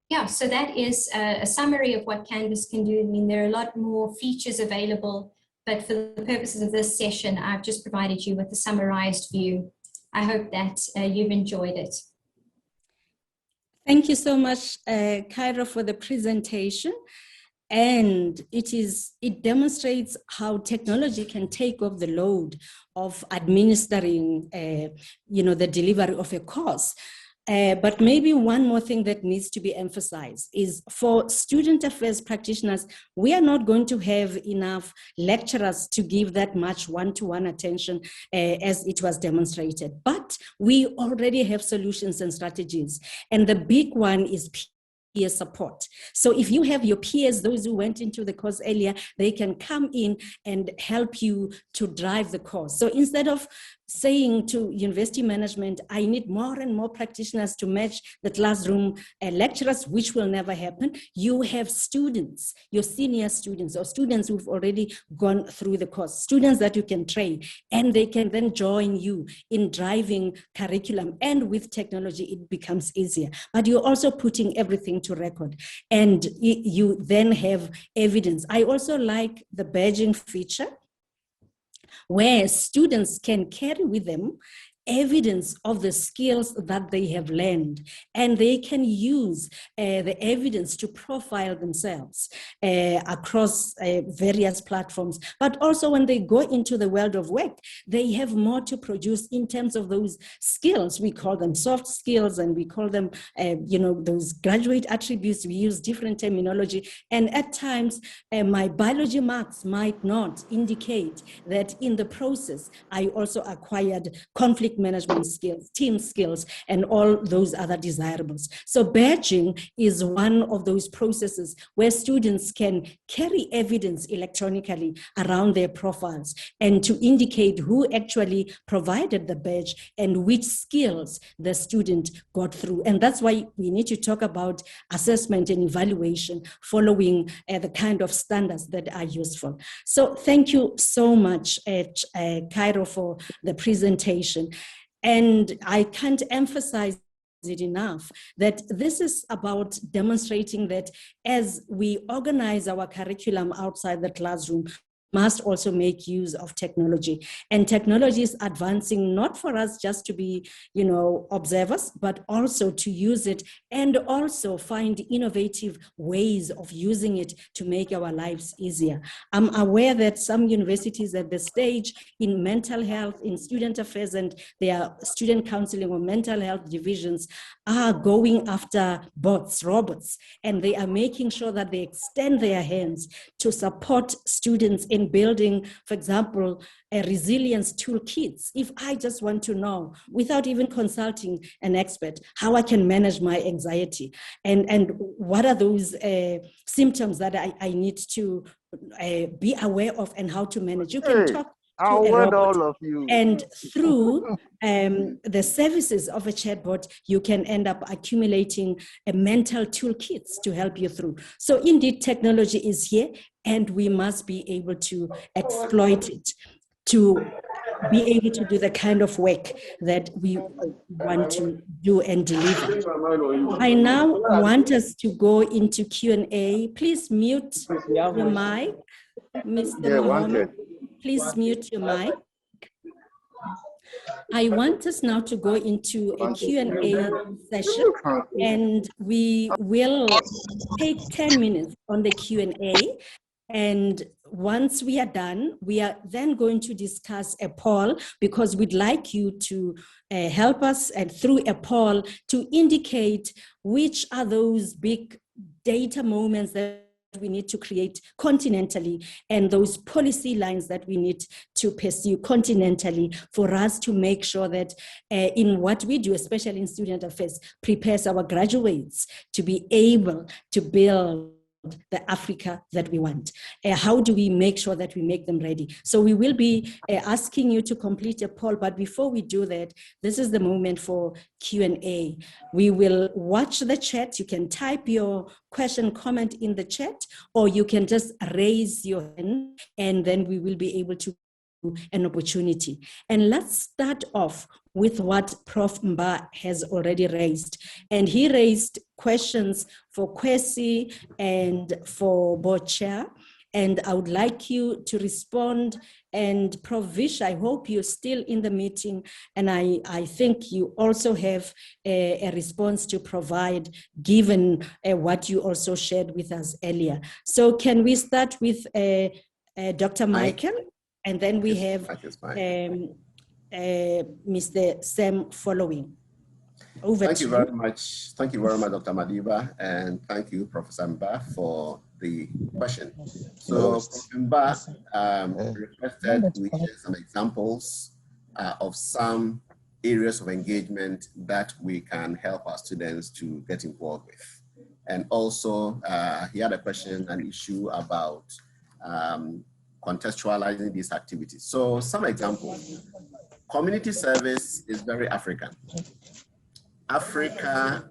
Yeah, so that is a summary of what Canvas can do. I mean, there are a lot more features available, but for the purposes of this session, I've just provided you with a summarized view. I hope that you've enjoyed it. Thank you so much, Kyra, for the presentation. And it demonstrates how technology can take off the load of administering, the delivery of a course. But maybe one more thing that needs to be emphasized is for student affairs practitioners, we are not going to have enough lecturers to give that much one-to-one attention as it was demonstrated. But we already have solutions and strategies. And the big one is peer support. So if you have your peers, those who went into the course earlier, they can come in and help you to drive the course. So instead of saying to university management, I need more and more practitioners to match the classroom lecturers, which will never happen. You have students, your senior students, or students who've already gone through the course, students that you can train, and they can then join you in driving curriculum. And with technology, it becomes easier. But you're also putting everything to record, and you then have evidence. I also like the badging feature, where students can carry with them evidence of the skills that they have learned, and they can use the evidence to profile themselves across various platforms. But also when they go into the world of work, they have more to produce in terms of those skills. We call them soft skills, and we call them those graduate attributes. We use different terminology, and at times my biology marks might not indicate that in the process I also acquired conflict management skills, team skills, and all those other desirables. So badging is one of those processes where students can carry evidence electronically around their profiles and to indicate who actually provided the badge and which skills the student got through. And that's why we need to talk about assessment and evaluation following the kind of standards that are useful. So thank you so much, Cairo, for the presentation. And I can't emphasize it enough that this is about demonstrating that as we organize our curriculum outside the classroom, must also make use of technology. And technology is advancing not for us just to be, observers, but also to use it and also find innovative ways of using it to make our lives easier. I'm aware that some universities at the stage in mental health, in student affairs, and their student counseling or mental health divisions are going after bots, robots, and they are making sure that they extend their hands to support students in building, for example, a resilience toolkits. If I just want to know, without even consulting an expert, how I can manage my anxiety and what are those symptoms that I need to be aware of and how to manage. You can talk to a robot, all of you. And through the services of a chatbot, you can end up accumulating a mental toolkits to help you through. So indeed, technology is here, and we must be able to exploit it to be able to do the kind of work that we want to do and deliver. I now want us to go into Q&A. Please mute your mic, Mr. Mohammed. Please mute your mic. I want us now to go into a Q&A session, and we will take 10 minutes on the Q&A. And once we are done, we are then going to discuss a poll, because we'd like you to help us and through a poll to indicate which are those big data moments that we need to create continentally, and those policy lines that we need to pursue continentally for us to make sure that in what we do, especially in student affairs, prepares our graduates to be able to build the Africa that we want. How do we make sure that we make them ready? So we will be asking you to complete a poll, but before we do that, this is the moment for Q&A. We will watch the chat. You can type your question, comment in the chat, or you can just raise your hand, and then we will be able to an opportunity. And let's start off with what Prof. Mba has already raised. And he raised questions for Kwesi and for board chair. And I would like you to respond. And Prof. Vish, I hope you're still in the meeting. And I think you also have a response to provide, given what you also shared with us earlier. So can we start with Dr. Michael? And then we have Mr. Sam following. Over Thank to you very much. Thank you very much, Dr. Madiba, and thank you, Professor Mba, for the question. So, Professor Mba requested we share some examples of some areas of engagement that we can help our students to get involved with. And also, he had a question, an issue about contextualizing these activities. So some examples. community service is very African. Africa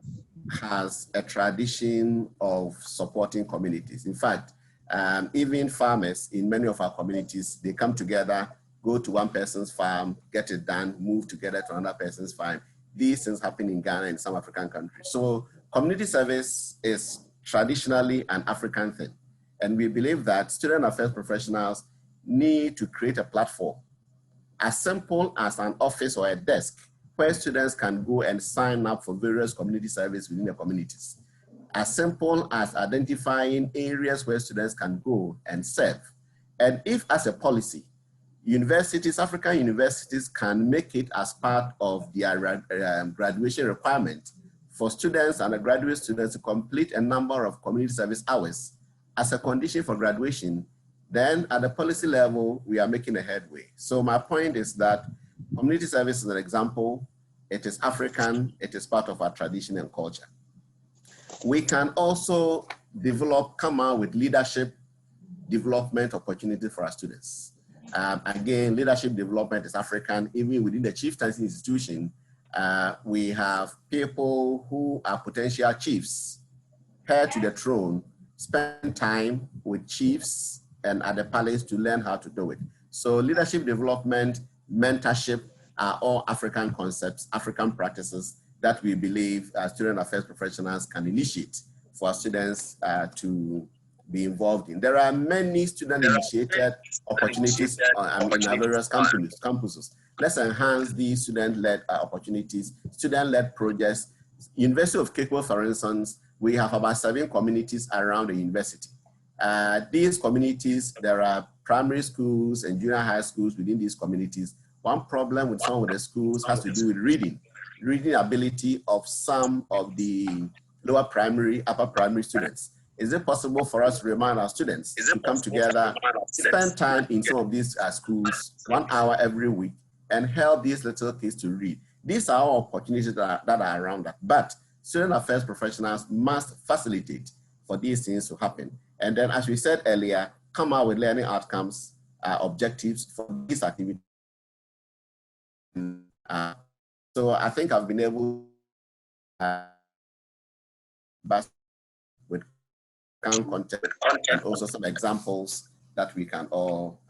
has a tradition of supporting communities. In fact, even farmers in many of our communities, they come together, go to one person's farm, get it done, move together to another person's farm. These things happen in Ghana and some African countries. So community service is traditionally an African thing. And we believe that student affairs professionals need to create a platform as simple as an office or a desk where students can go and sign up for various community service within the communities. As simple as identifying areas where students can go and serve. And if as a policy, universities, African universities can make it as part of their graduation requirement for students and graduate students to complete a number of community service hours as a condition for graduation, then at the policy level, we are making a headway. So my point is that community service is an example. It is African, it is part of our tradition and culture. We can also come out with leadership development opportunities for our students. Again, leadership development is African. Even within the chieftaincy institution, we have people who are potential chiefs, heir to the throne, spend time with chiefs and at the palace to learn how to do it. So leadership development, mentorship are all African concepts, African practices that we believe student affairs professionals can initiate for students to be involved in. There are many student-initiated opportunities in our various campuses. Let's enhance these student-led opportunities, student-led projects. University of Cape Coast, for instance, we have about 7 communities around the university. These communities, there are primary schools and junior high schools within these communities. One problem with some of the schools has to do with reading ability of some of the lower primary, upper primary students. Is it possible for us to remind our students to come together, spend time in some of these schools, 1 hour every week, and help these little kids to read? These are all opportunities that are around that. But student affairs professionals must facilitate for these things to happen. And then, as we said earlier, come out with learning outcomes, objectives for these activities. So I think I've been able with content and also some examples that we can all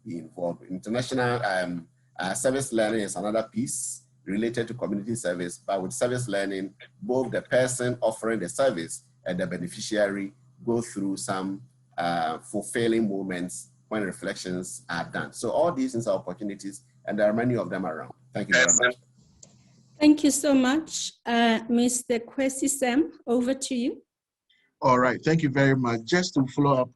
be involved with. International service learning is another piece related to community service, but with service learning, both the person offering the service and the beneficiary go through some fulfilling moments when reflections are done. So all these things are opportunities, and there are many of them around. Thank you very much. Thank you so much. Mr. Kwesi Sam, over to you. All right, thank you very much. Just to follow up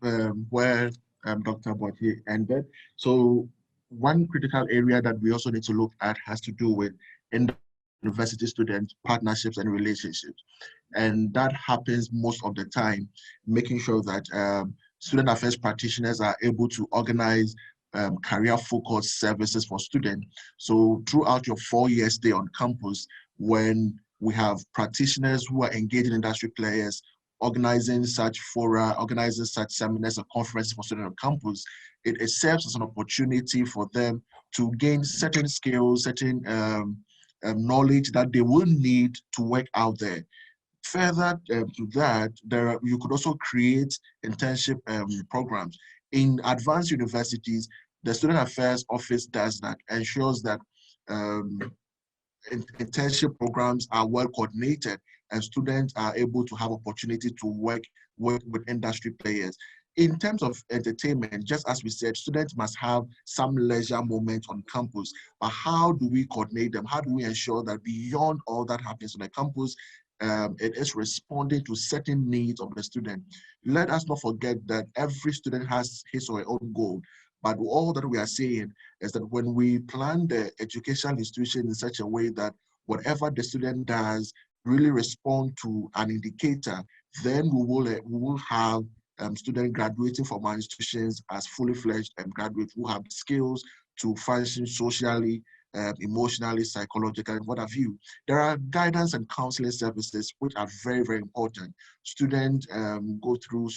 where Dr. Boitier ended. So one critical area that we also need to look at has to do with university student partnerships and relationships. And that happens most of the time, making sure that student affairs practitioners are able to organize career-focused services for students. So throughout your 4-year stay on campus, when we have practitioners who are engaging industry players, organizing such fora, organizing such seminars and conferences for students on campus, it serves as an opportunity for them to gain certain skills, certain knowledge that they will need to work out there. Further to that, you could also create internship programs. In advanced universities, the Student Affairs Office does that, ensures that internship programs are well coordinated and students are able to have opportunity to work with industry players. In terms of entertainment, just as we said, students must have some leisure moments on campus, but how do we coordinate them? How do we ensure that beyond all that happens on the campus, it is responding to certain needs of the student? Let us not forget that every student has his or her own goal, but all that we are saying is that when we plan the educational institution in such a way that whatever the student does really respond to an indicator, then we will have students graduating from our institutions as fully fledged graduates who have skills to function socially, emotionally, psychologically, and what have you. There are guidance and counseling services which are very, very important. Students go through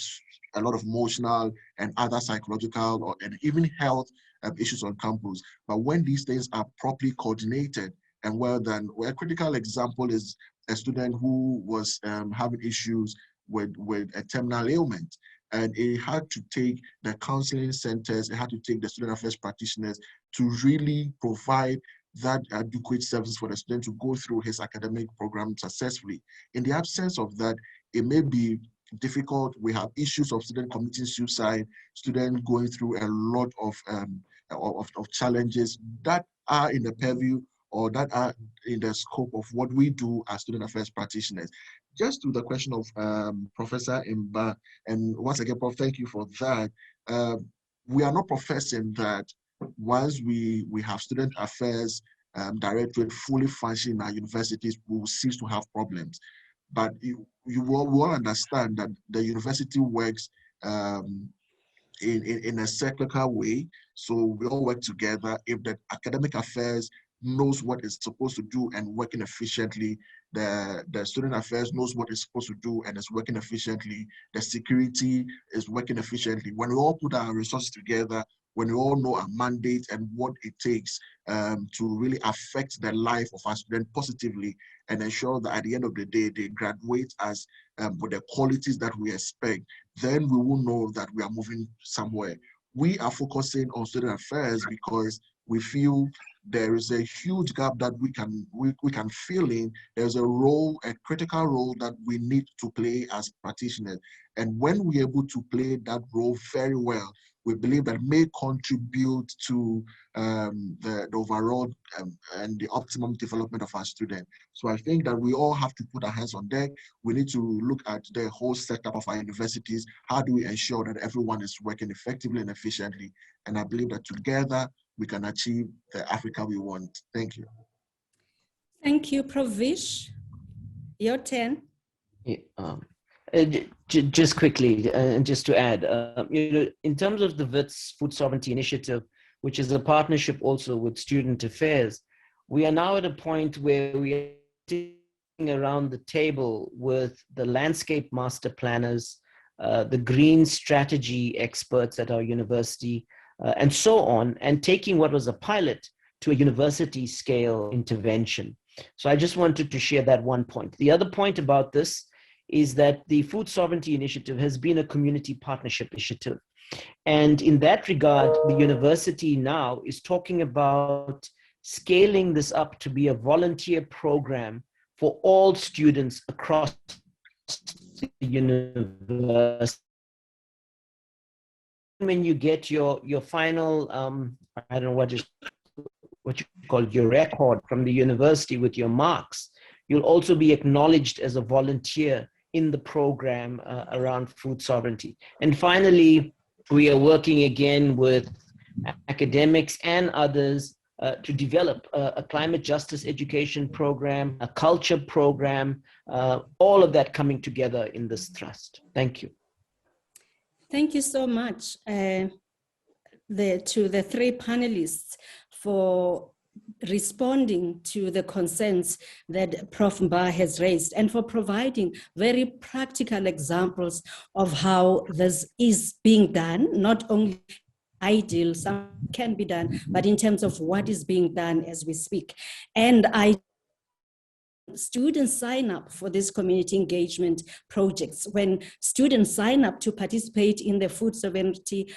a lot of emotional and other psychological and even health issues on campus. But when these things are properly coordinated and well done, a critical example is a student who was having issues with a terminal ailment. And it had to take the counseling centers, it had to take the student affairs practitioners to really provide that adequate service for the student to go through his academic program successfully. In the absence of that, it may be difficult. We have issues of students committing suicide, students going through a lot of challenges that are in the purview or that are in the scope of what we do as student affairs practitioners. Just to the question of Professor Imba, and once again, Prof, thank you for that. We are not professing that once we have student affairs directorate fully functioning in our universities, we will cease to have problems. But you will understand that the university works in a cyclical way. So we all work together. If the academic affairs knows what it's supposed to do and working efficiently, the student affairs knows what it's supposed to do and is working efficiently, the security is working efficiently. When we all put our resources together, when we all know our mandate and what it takes to really affect the life of our students positively and ensure that at the end of the day, they graduate as with the qualities that we expect, then we will know that we are moving somewhere. We are focusing on student affairs because we feel there is a huge gap that we can fill in. There's a role, a critical role that we need to play as practitioners. And when we're able to play that role very well, we believe that may contribute to the overall and the optimum development of our students. So I think that we all have to put our hands on deck. We need to look at the whole setup of our universities. How do we ensure that everyone is working effectively and efficiently? And I believe that together we can achieve the Africa we want. Thank you. Thank you, Prof. Vish. Your turn. Yeah, just quickly, and just to add, in terms of the WITS Food Sovereignty Initiative, which is a partnership also with Student Affairs, we are now at a point where we are sitting around the table with the landscape master planners, the green strategy experts at our university, and so on, and taking what was a pilot to a university scale intervention. So I just wanted to share that one point. The other point about this is that the Food Sovereignty Initiative has been a community partnership initiative. And in that regard, the university now is talking about scaling this up to be a volunteer program for all students across the university. When you get your final, I don't know what you call your record from the university with your marks, you'll also be acknowledged as a volunteer in the program around food sovereignty. And finally, we are working again with academics and others to develop a climate justice education program, a culture program, all of that coming together in this trust. Thank you. Thank you so much to the three panelists for responding to the concerns that Prof. Mba has raised and for providing very practical examples of how this is being done, not only ideal, some can be done, but in terms of what is being done as we speak. And students sign up for these community engagement projects. When students sign up to participate in the food sovereignty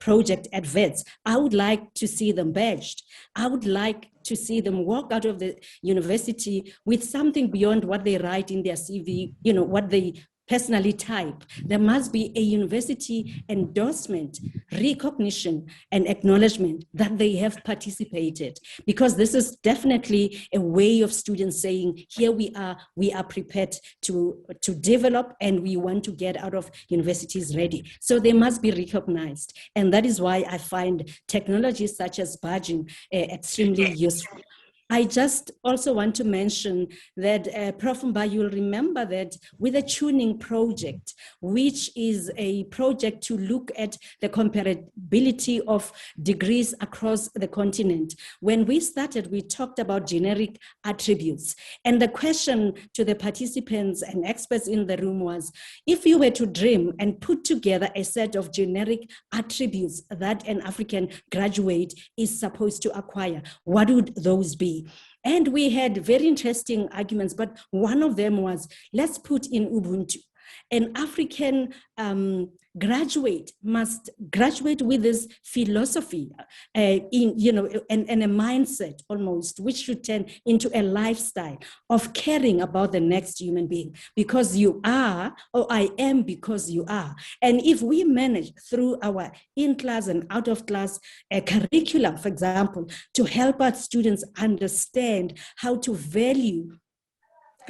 project at WITS, I would like to see them badged. I would like to see them walk out of the university with something beyond what they write in their CV, what they personally type. There must be a university endorsement, recognition, and acknowledgement that they have participated, because this is definitely a way of students saying, here we are prepared to develop, and we want to get out of universities ready. So they must be recognized. And that is why I find technologies such as badging extremely useful. I just also want to mention that, Prof. Mba, you'll remember that with the tuning project, which is a project to look at the comparability of degrees across the continent, when we started, we talked about generic attributes. And the question to the participants and experts in the room was, if you were to dream and put together a set of generic attributes that an African graduate is supposed to acquire, what would those be? And we had very interesting arguments, but one of them was, let's put in Ubuntu. An African graduate must graduate with this philosophy and a mindset almost, which should turn into a lifestyle of caring about the next human being, because you are, or I am because you are. And if we manage through our in-class and out-of-class curriculum, for example, to help our students understand how to value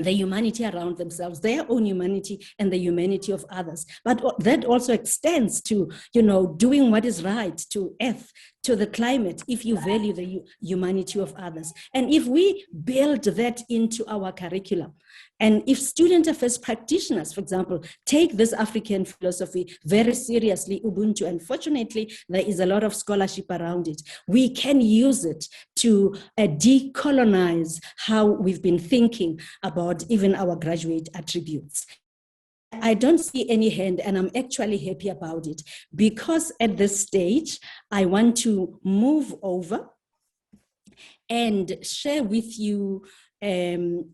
the humanity around themselves, their own humanity and the humanity of others. But that also extends to, doing what is right to earth, to the climate, if you value the humanity of others. And if we build that into our curriculum, and if student affairs practitioners, for example, take this African philosophy very seriously, Ubuntu, and fortunately, there is a lot of scholarship around it, we can use it to decolonize how we've been thinking about even our graduate attributes. I don't see any hand, and I'm actually happy about it, because at this stage, I want to move over and share with you a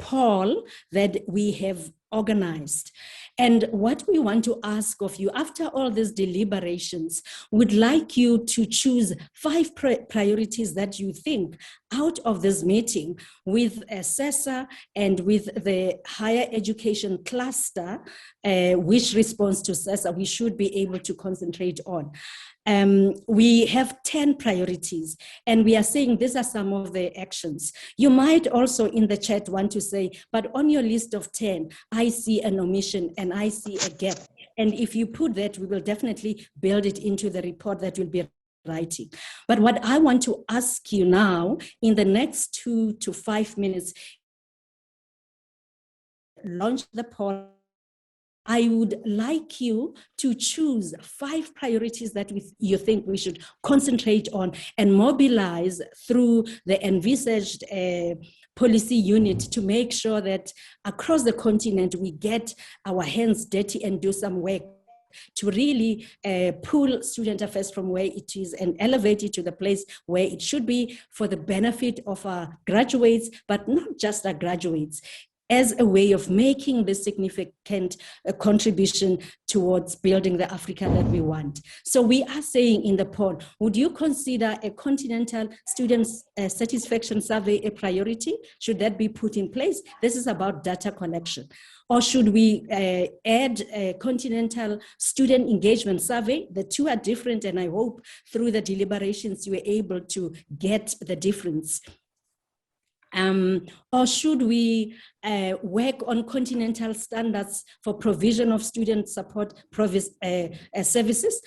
poll that we have organized. And what we want to ask of you after all these deliberations, would like you to choose 5 priorities that you think out of this meeting with CESA and with the higher education cluster, which responds to CESA, we should be able to concentrate on. We have 10 priorities, and we are saying these are some of the actions. You might also in the chat want to say, but on your list of 10, I see an omission and I see a gap. And if you put that, we will definitely build it into the report that will be writing. But what I want to ask you now, in the next 2 to 5 minutes, launch the poll. I would like you to choose 5 priorities that you think we should concentrate on and mobilize through the envisaged policy unit to make sure that across the continent we get our hands dirty and do some work to really pull student affairs from where it is and elevate it to the place where it should be for the benefit of our graduates, but not just our graduates, as a way of making this significant contribution towards building the Africa that we want. So we are saying in the poll, would you consider a continental student satisfaction survey a priority? Should that be put in place? This is about data collection. Or should we add a continental student engagement survey? The two are different, and I hope through the deliberations you were able to get the difference. Or should we work on continental standards for provision of student support services?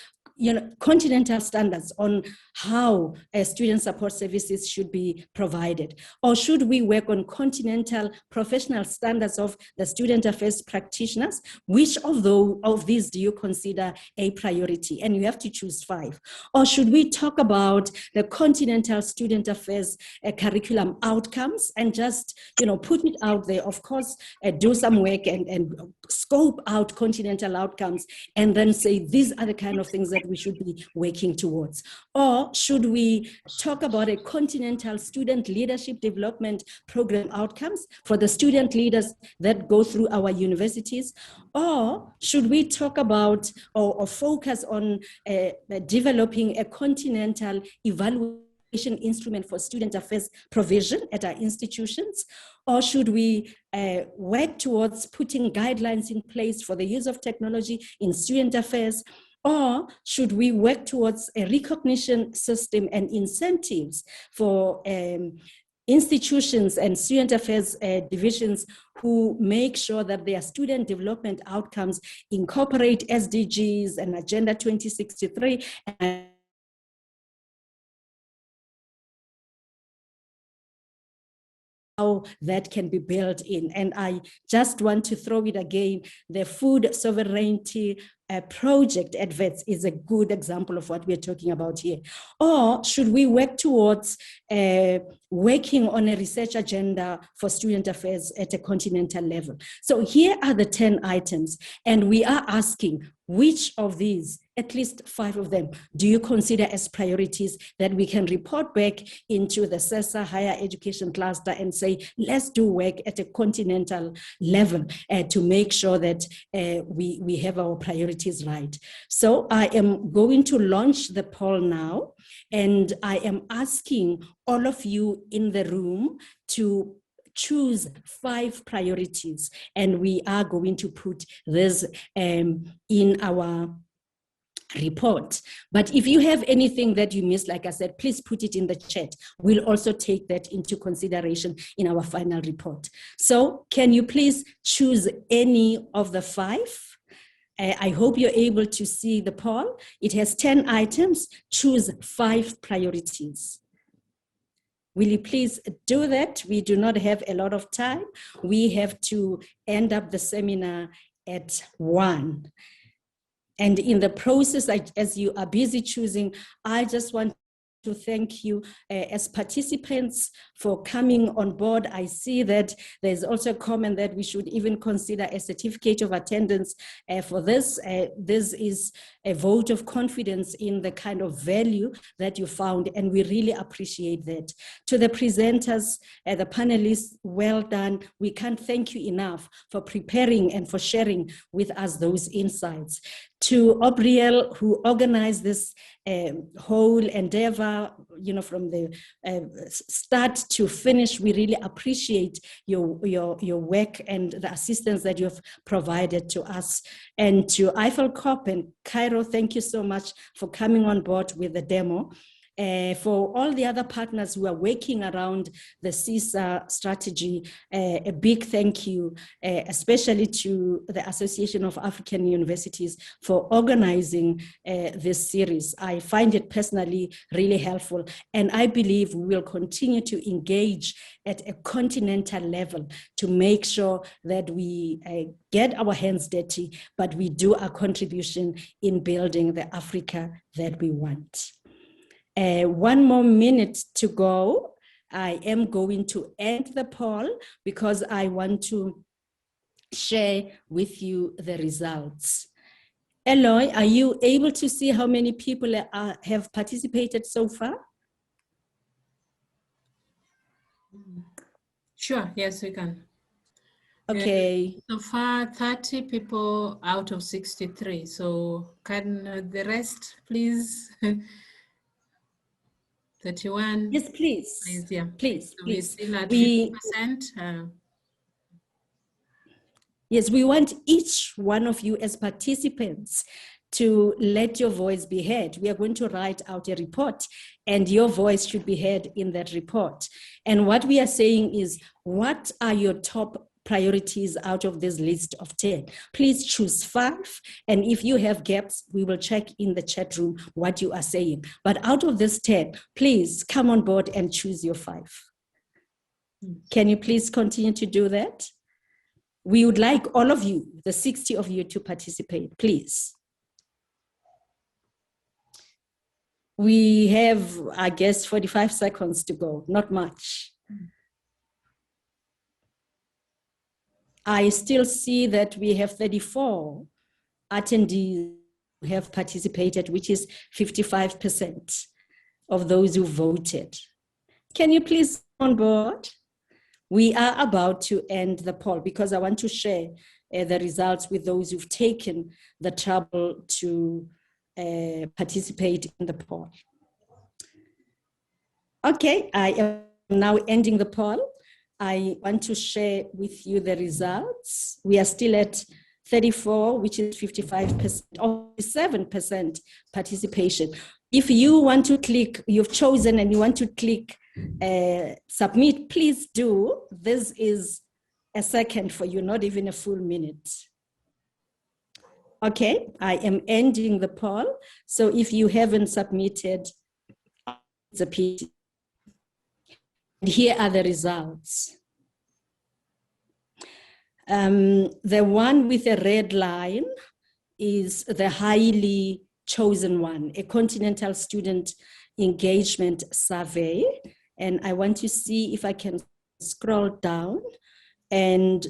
Continental standards on how student support services should be provided? Or should we work on continental professional standards of the student affairs practitioners? Which of these do you consider a priority? And you have to choose 5. Or should we talk about the continental student affairs curriculum outcomes and just, put it out there, of course, do some work and scope out continental outcomes and then say, these are the kind of things that we should be working towards? Or should we talk about a continental student leadership development program outcomes for the student leaders that go through our universities? Or should we talk about or focus on developing a continental evaluation instrument for student affairs provision at our institutions? Or should we work towards putting guidelines in place for the use of technology in student affairs? Or should we work towards a recognition system and incentives for institutions and student affairs divisions who make sure that their student development outcomes incorporate SDGs and Agenda 2063 and how that can be built in. And I just want to throw it again, the food sovereignty project at VETS is a good example of what we're talking about here. Or should we work towards working on a research agenda for student affairs at a continental level? So here are the 10 items, and we are asking which of these, at least 5 of them, do you consider as priorities that we can report back into the CESA higher education cluster and say, let's do work at a continental level to make sure that we have our priorities right. So I am going to launch the poll now, and I am asking all of you in the room to choose 5 priorities, and we are going to put this in our report. But if you have anything that you missed, like I said, please put it in the chat. We'll also take that into consideration in our final report. So can you please choose any of the 5? I hope you're able to see the poll. It has 10 items. Choose 5 priorities. Will you please do that? We do not have a lot of time. We have to end up the seminar at 1. And in the process, as you are busy choosing, I just want to thank you as participants for coming on board. I see that there's also a comment that we should even consider a certificate of attendance for this. This is a vote of confidence in the kind of value that you found, and we really appreciate that. To the presenters, the panelists, well done. We can't thank you enough for preparing and for sharing with us those insights. To Obriel, who organized this whole endeavor, you know, from the start to finish, we really appreciate your work and the assistance that you have provided to us. And to Eiffel Corp and Cairo, thank you so much for coming on board with the demo. For all the other partners who are working around the CESA strategy, a big thank you, especially to the Association of African Universities for organizing this series. I find it personally really helpful, and I believe we will continue to engage at a continental level to make sure that we get our hands dirty, but we do our contribution in building the Africa that we want. 1 more minute to go. I am going to end the poll because I want to share with you the results. Eloy, are you able to see how many people have participated so far? Sure, yes, we can. Okay. So far, 30 people out of 63. So can the rest, please? 31. Yes, please. Please, yeah. Please, So please. we're still at 50%. Yes, we want each one of you as participants to let your voice be heard. We are going to write out a report, and your voice should be heard in that report. And what we are saying is, what are your top priorities out of this list of 10? Please choose 5. And if you have gaps, we will check in the chat room what you are saying. But out of this 10, please come on board and choose your 5. Can you please continue to do that? We would like all of you, the 60 of you, to participate, please. We have, I guess, 45 seconds to go, not much. I still see that we have 34 attendees who have participated, which is 55% of those who voted. Can you please come on board? We are about to end the poll because I want to share the results with those who've taken the trouble to participate in the poll. Okay, I am now ending the poll. I want to share with you the results. We are still at 34, which is 55%, or 7% participation. If you want to click, you've chosen and you want to click submit, please do. This is a second for you, not even a full minute. Okay, I am ending the poll. So if you haven't submitted, it's a pity. Here are the results. The one with a red line is the highly chosen one, a continental student engagement survey. And I want to see if I can scroll down, and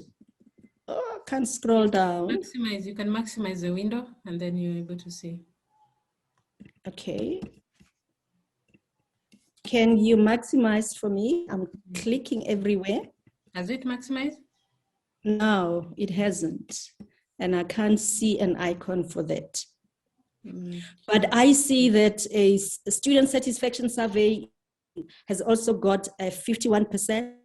I can't scroll down. Maximize, you can maximize the window and then you're able to see. Okay. Can you maximize for me? I'm clicking everywhere. Has it maximized? No, it hasn't. And I can't see an icon for that. But I see that a student satisfaction survey has also got a 51%,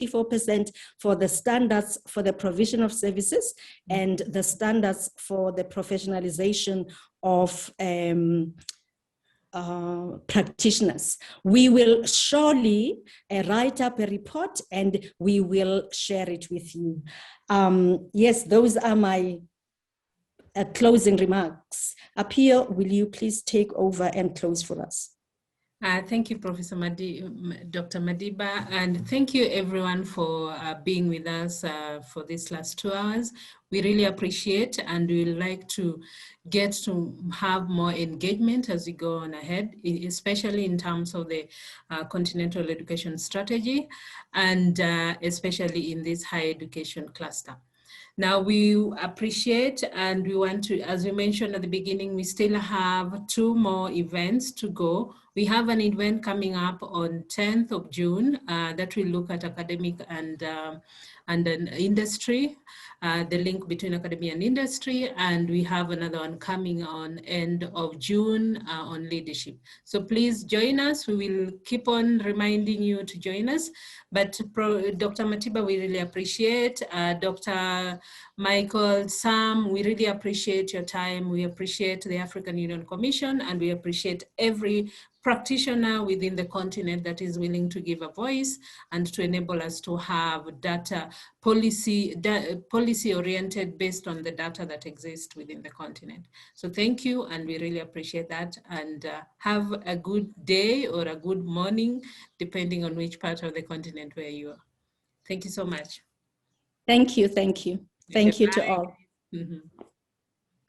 54% for the standards for the provision of services and the standards for the professionalization of practitioners. We will surely write up a report and we will share it with you. Yes, those are my closing remarks. Apia, will you please take over and close for us? Thank you, Professor Dr. Madiba, and thank you everyone for being with us for these last 2 hours. We really appreciate, and we would like to get to have more engagement as we go on ahead, especially in terms of the continental education strategy, and especially in this higher education cluster. Now we appreciate, and we want to, as we mentioned at the beginning, we still have 2 more events to go. We have an event coming up on 10th of June that will look at academic and an industry, the link between academia and industry, and we have another one coming on end of June on leadership. So please join us. We will keep on reminding you to join us. But Dr. Matiba, we really appreciate. Dr. Michael, Sam, we really appreciate your time. We appreciate the African Union Commission, and we appreciate every practitioner within the continent that is willing to give a voice and to enable us to have data policy oriented based on the data that exists within the continent. So thank you, and we really appreciate that, and have a good day or a good morning, depending on which part of the continent where you are. Thank you so much. Thank you, thank you. Thank you to all.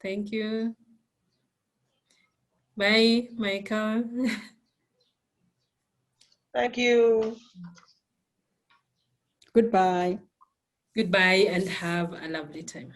Thank you. Bye, Michael. Thank you. Goodbye. Goodbye, and have a lovely time.